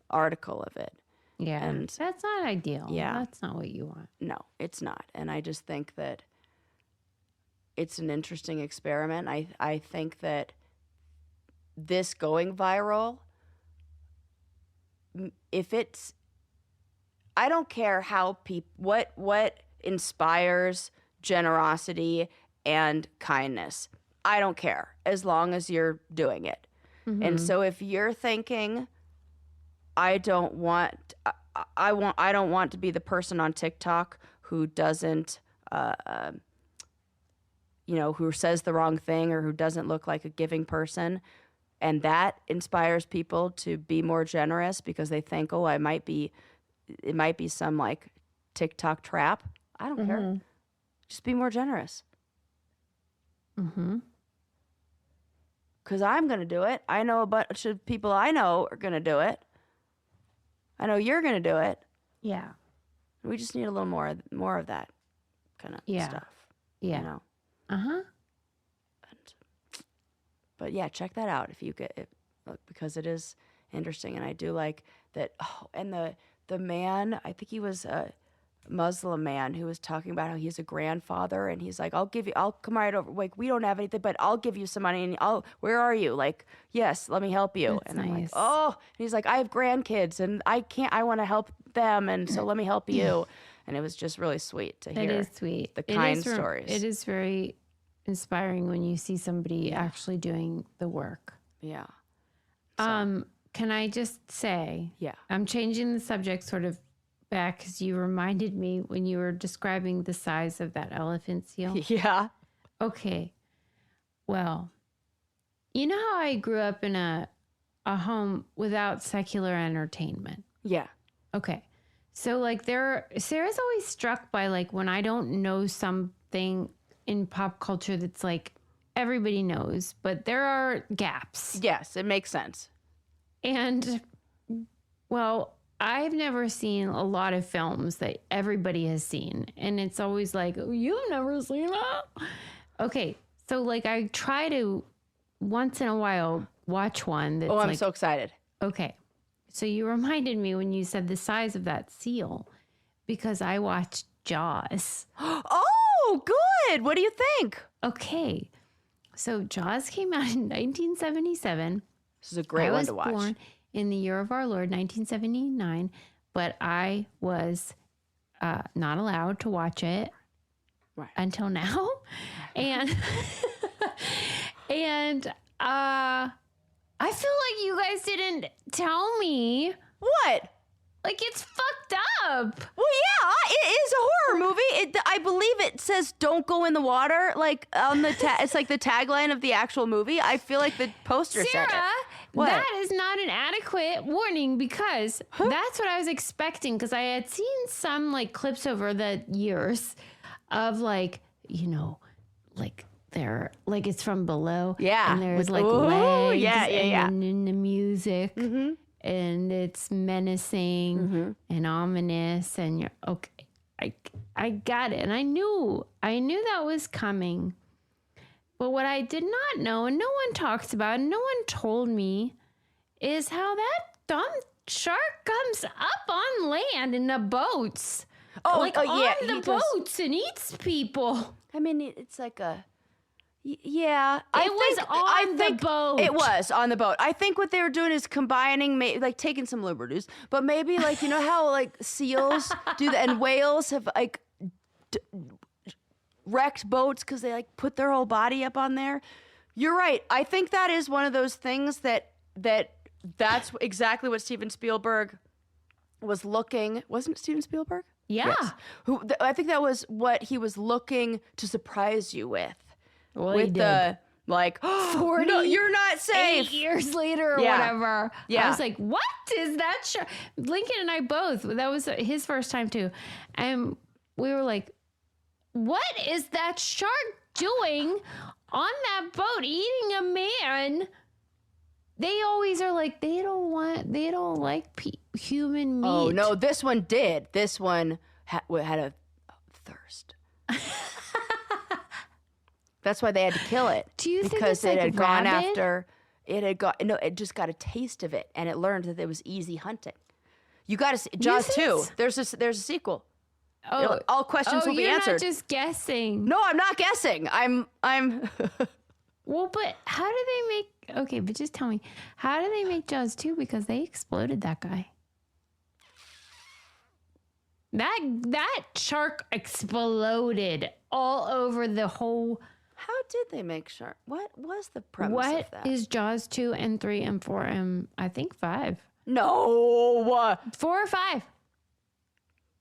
article of it. Yeah, And that's not ideal. Yeah. That's not what you want. no, it's not. And I just think that it's an interesting experiment. I think that this going viral, if it's, I don't care how what inspires generosity and kindness. I don't care as long as you're doing it. And so if you're thinking, I don't want to be the person on TikTok who doesn't, who says the wrong thing or who doesn't look like a giving person, and that inspires people to be more generous because they think, oh, it might be some like TikTok trap. I don't care. Just be more generous. Because I'm going to do it. I know a bunch of people I know are going to do it. I know you're going to do it. Yeah. We just need a little more of that kind of stuff. Yeah. You know? But yeah, check that out if you get it, because it is interesting. And I do like that. Oh, and the man, I think he was a Muslim man who was talking about how he's a grandfather, and he's like, I'll come right over. Like, we don't have anything, but I'll give you some money, and where are you? Like, yes, let me help you. That's and I'm like, nice. oh, and he's like, I have grandkids and I want to help them. And so let me help you. And it was just really sweet to hear. It is sweet. The kind stories. It is very inspiring when you see somebody actually doing the work. Yeah. Can I just say, Yeah. I'm changing the subject sort of back because you reminded me when you were describing the size of that elephant seal. Yeah. Okay. Well, you know how I grew up in a home without secular entertainment? Yeah. Okay. So like Sarah's always struck by like when I don't know something in pop culture that's like everybody knows, but there are gaps. Yes, it makes sense. And well, I've never seen a lot of films that everybody has seen. And it's always like, oh, you've never seen that? Okay. So like I try to once in a while watch one that's I'm like, so excited. okay. So you reminded me when you said the size of that seal because I watched Jaws. Oh, good. What do you think? Okay. So Jaws came out in 1977. This is a great one to watch. I was born in the year of our Lord, 1979, but I was not allowed to watch it until now. And I feel like you guys didn't tell me. What? Like, it's fucked up. Well, yeah, it is a horror movie. I believe it says "Don't go in the water." Like on the it's like the tagline of the actual movie. I feel like the poster said it. Sarah, What? that is not an adequate warning because that's what I was expecting. Because I had seen some like clips over the years of like, you know, like they're like it's from below. Yeah. And there's With- like ooh, legs. yeah. And then the music. And it's menacing and ominous. And you're okay. I got it. And I knew that was coming. But what I did not know, and no one talks about, and no one told me, is how that dumb shark comes up on land in the boats. On the boats and eats people. I mean, it's like a. Yeah, It was on the boat. It was on the boat. I think what they were doing is combining, like taking some liberties, but maybe like, you know how like seals do that, and whales have like wrecked boats because they like put their whole body up on there. You're right. I think that is one of those things that's exactly what Steven Spielberg was looking. Wasn't it Steven Spielberg? Yeah. Yes. I think that was what he was looking to surprise you with. Well, with he the like 40 no, you're not safe 8 years later or Yeah. whatever. Yeah. I was like, what is that shark? Lincoln and I both, that was his first time too. And we were like, what is that shark doing on that boat eating a man. They always are like, they don't like human meat. Oh, no, this one did. This one had a thirst. That's why they had to kill it. Do you think because it's like it had gone rabid? after it just got a taste of it, and it learned that it was easy hunting. You got to see Jaws 2. There's a sequel. Oh, All questions will be you're answered. not just guessing. No, I'm not guessing. I'm Well, but how do they make? Okay, but just tell me, how do they make Jaws 2? Because they exploded that guy. That shark exploded all over the whole. How did they make shark? What was the premise What of that? is Jaws 2 and 3 and 4 and I think 5? No. 4 or 5?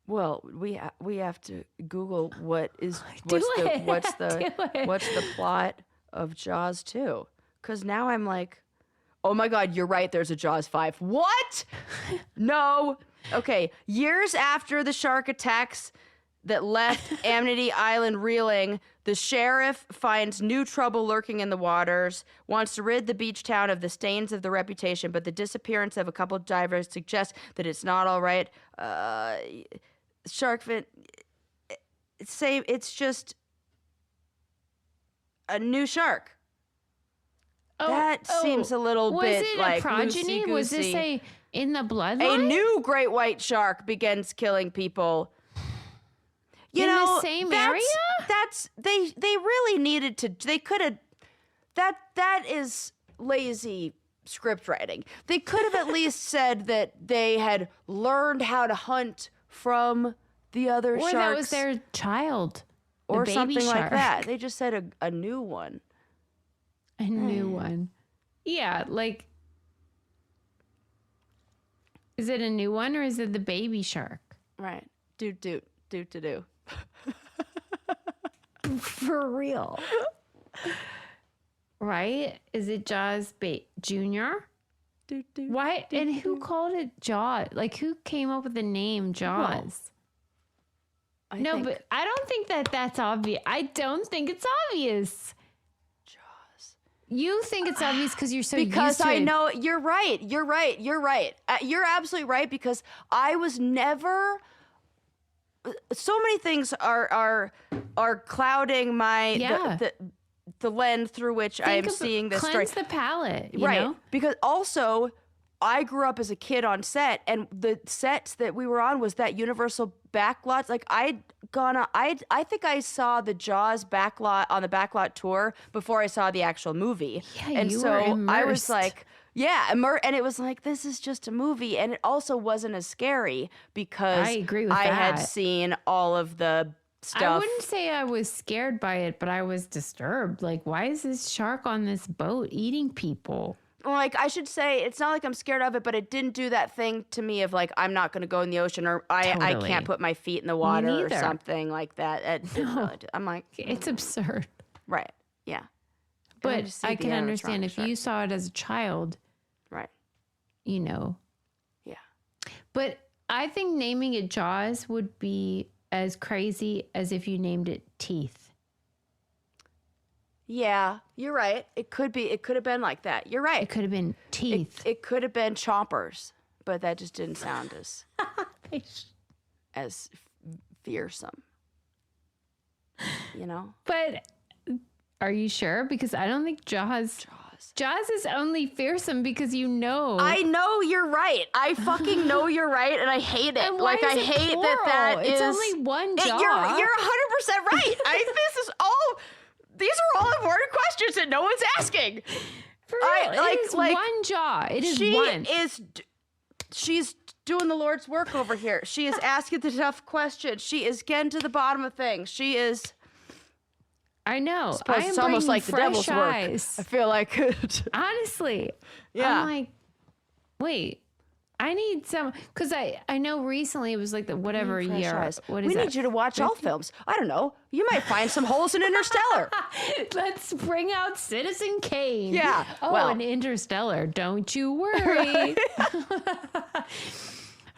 Well, we have to Google what's Do the plot of Jaws 2? Because now I'm like, oh my God, you're right. There's a Jaws 5. What? No. Okay. Years after the shark attacks that left Amity Island reeling, the sheriff finds new trouble lurking in the waters, wants to rid the beach town of the stains of the reputation, but the disappearance of a couple divers suggests that it's not all right. Shark fin, it's just a new shark. That seems a little bit like progeny? loosey-goosey. Was this in the bloodline? A new great white shark begins killing people. You In know, the same area? They really needed to. They could have. That is lazy script writing. They could have at least said that they had learned how to hunt from the other or sharks, that was their child, the or baby something shark. like that. They just said a new one. A new one. Yeah, like, is it a new one or is it the baby shark? Right. Do. For real. Right? Is it Jaws Junior? Why? And who called it Jaws? Like, who came up with the name Jaws? But I don't think that's obvious. I don't think it's obvious. Jaws. You think it's obvious because you're so because used to I it. know you're right. You're absolutely right because I was never. So many things are clouding my the lens through which I'm seeing this story. Cleanse the palate, you Right. know? Because also I grew up as a kid on set, and the sets that we were on was that Universal backlots. Like I think I saw the Jaws backlot on the backlot tour before I saw the actual movie. Yeah, and you so were I was immersed. like, and it was like, this is just a movie. And it also wasn't as scary because I agree with I had that. seen all of the stuff. I wouldn't say I was scared by it, but I was disturbed. Like, why is this shark on this boat eating people? Like, I should say, it's not like I'm scared of it, but it didn't do that thing to me of like, I'm not going to go in the ocean, or I Totally. can't put my feet in the water or neither. something like that. It didn't really do. I'm like, It's absurd. right. Yeah. And But just see I the can understand animatronic if shark. you saw it as a child, Right. you know. Yeah. But I think naming it Jaws would be as crazy as if you named it Teeth. Yeah, you're right. It could have been like that. You're right. It could have been Teeth. It could have been Chompers, but that just didn't sound as fearsome. You know? But are you sure? Because I don't think Jaws is only fearsome because you know. I know you're right. I fucking know you're right, and I hate it. And why Like, is I it hate plural? that It's is. only one jaw. You're 100% right. These are all important questions that no one's asking. For real, it is one jaw. It is one. She's doing the Lord's work over here. She is asking the tough questions. She is getting to the bottom of things. She is. I know. Suppose I am it's almost bringing like the devil's fresh work. eyes. I feel like it. Honestly. Yeah. I'm like, wait, I need some, because I know recently it was like the whatever Fresh year. eyes. What is we that? need you to watch all films. I don't know. You might find some holes in Interstellar. Let's bring out Citizen Kane. Yeah, Oh, well. and Interstellar. Don't you worry.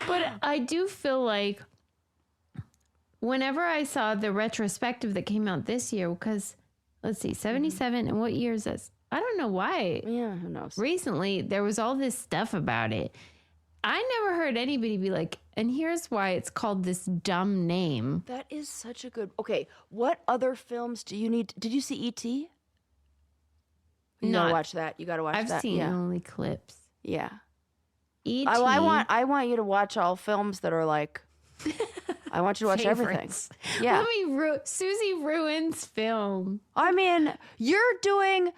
But I do feel like whenever I saw the retrospective that came out this year, because let's see, 77. And what year is this? I don't know why. Yeah, who knows? Recently, there was all this stuff about it. I never heard anybody be like, and here's why it's called this dumb name. That is such a good. Okay, what other films do you need? Did you see E.T.? You gotta watch that. You gotta watch that. I've seen only clips. Yeah. E.T. I want you to watch all films that are like. I want you to watch favorites. everything. Yeah. Susie ruins film. I mean, you're doing.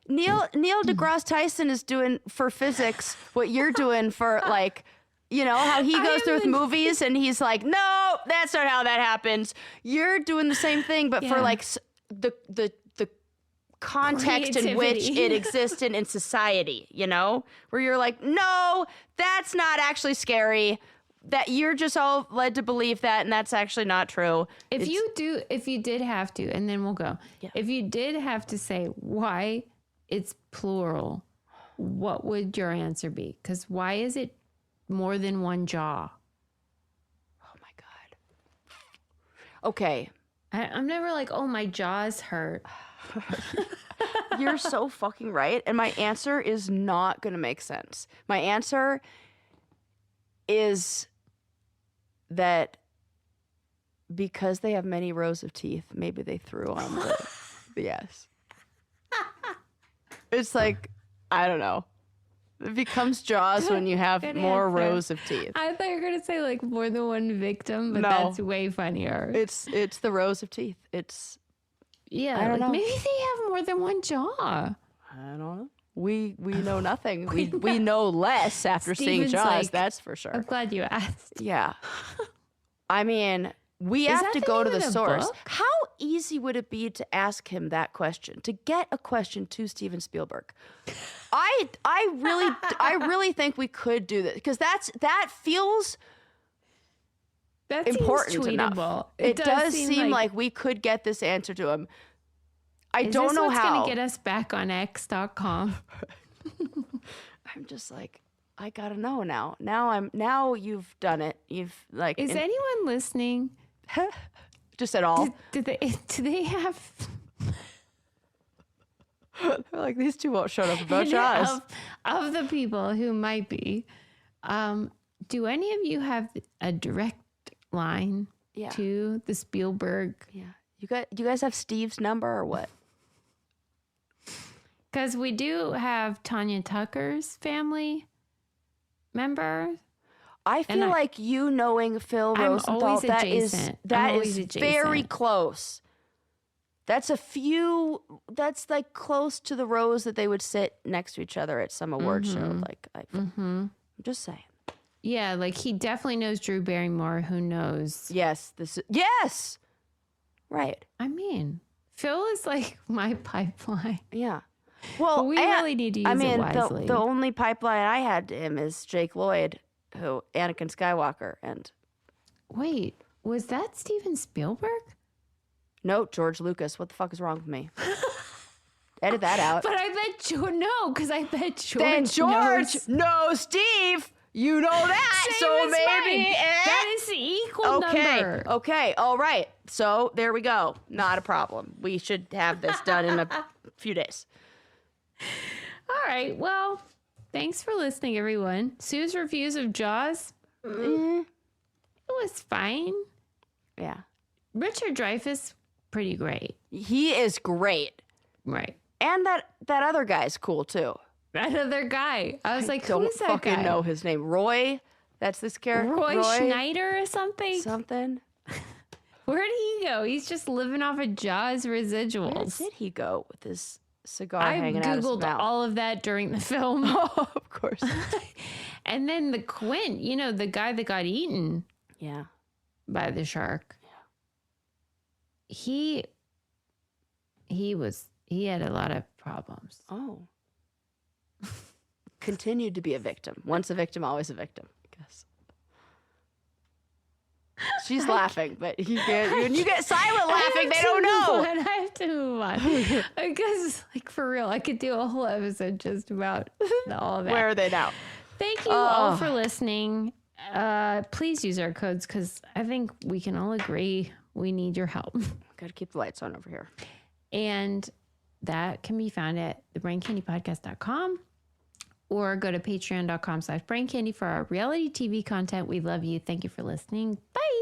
Neil deGrasse Tyson is doing for physics what you're doing for like, you know, how he goes through with movies and he's like, no, that's not how that happens. You're doing the same thing, but for like the context in which it exists in society, you know, where you're like, no, that's not actually scary. That you're just all led to believe that, and that's actually not true. If you did have to, and then we'll go. Yeah. If you did have to say why it's plural, what would your answer be? Because why is it more than one jaw? Oh my God. Okay. I'm never like, oh, my jaws hurt. You're so fucking right. And my answer is not going to make sense. My answer is that because they have many rows of teeth, maybe they threw on the yes. It's like, I don't know. It becomes jaws when you have more rows of teeth. I thought you were going to say like more than one victim, but that's way funnier. It's the rows of teeth. It's I don't know. Maybe they have more than one jaw. I don't know. We know nothing. we know less after seeing Jaws, like, that's for sure. I'm glad you asked. Yeah. I mean, we have to go to the source. Book? How easy would it be to ask him that question, to get a question to Steven Spielberg? I really think we could do this because that feels important enough. It does seem like we could get this answer to him. I don't know how. Is this what's going to get us back on X.com? I'm just like, I gotta know now. Now you've done it. You've like. Is anyone listening? Just at all? Do they have? They're like, these two won't shut up about Jaws. Of the people who might be, do any of you have a direct line to the Spielberg? Yeah. You guys have Steve's number or what? Because we do have Tanya Tucker's family member. I feel like you knowing Phil Rosenthal, that is very close. That's like close to the rows that they would sit next to each other at some award show. Like, I'm just saying. Yeah, like he definitely knows Drew Barrymore, who knows. Yes. Yes. Right. I mean, Phil is like my pipeline. Yeah. Well, but we really need to use it wisely. The only pipeline I had to him is Jake Lloyd, who Anakin Skywalker, and. Wait, was that Steven Spielberg? No, George Lucas. What the fuck is wrong with me? Edit that out. But I bet because I bet George. Then George knows Steve. You know that, so maybe that is the equal number. Okay, all right. So there we go. Not a problem. We should have this done in a few days. All right. Well, thanks for listening, everyone. Sue's reviews of Jaws. It was fine. Yeah. Richard Dreyfuss, pretty great. He is great. Right. And that other guy's cool too. That other guy. I was like, who is that guy? I don't fucking know his name. Roy? That's this character? Roy Schneider or something? Something. Where did he go? He's just living off of Jaws residuals. Where did he go with his cigar hanging out of his mouth? I Googled all of that during the film. Oh, of course. And then the Quint, the guy that got eaten. Yeah. By the shark. Yeah. He had a lot of problems. Oh. Continued to be a victim. Once a victim, always a victim, I guess. She's laughing, but when you get silent laughing, they don't know. I have to move on. Because, like, for real, I could do a whole episode just about all of that. Where are they now? Thank you all for listening. Please use our codes because I think we can all agree we need your help. Got to keep the lights on over here. And that can be found at thebraincandypodcast.com or go to patreon.com/braincandy for our reality TV content. We love you. Thank you for listening. Bye.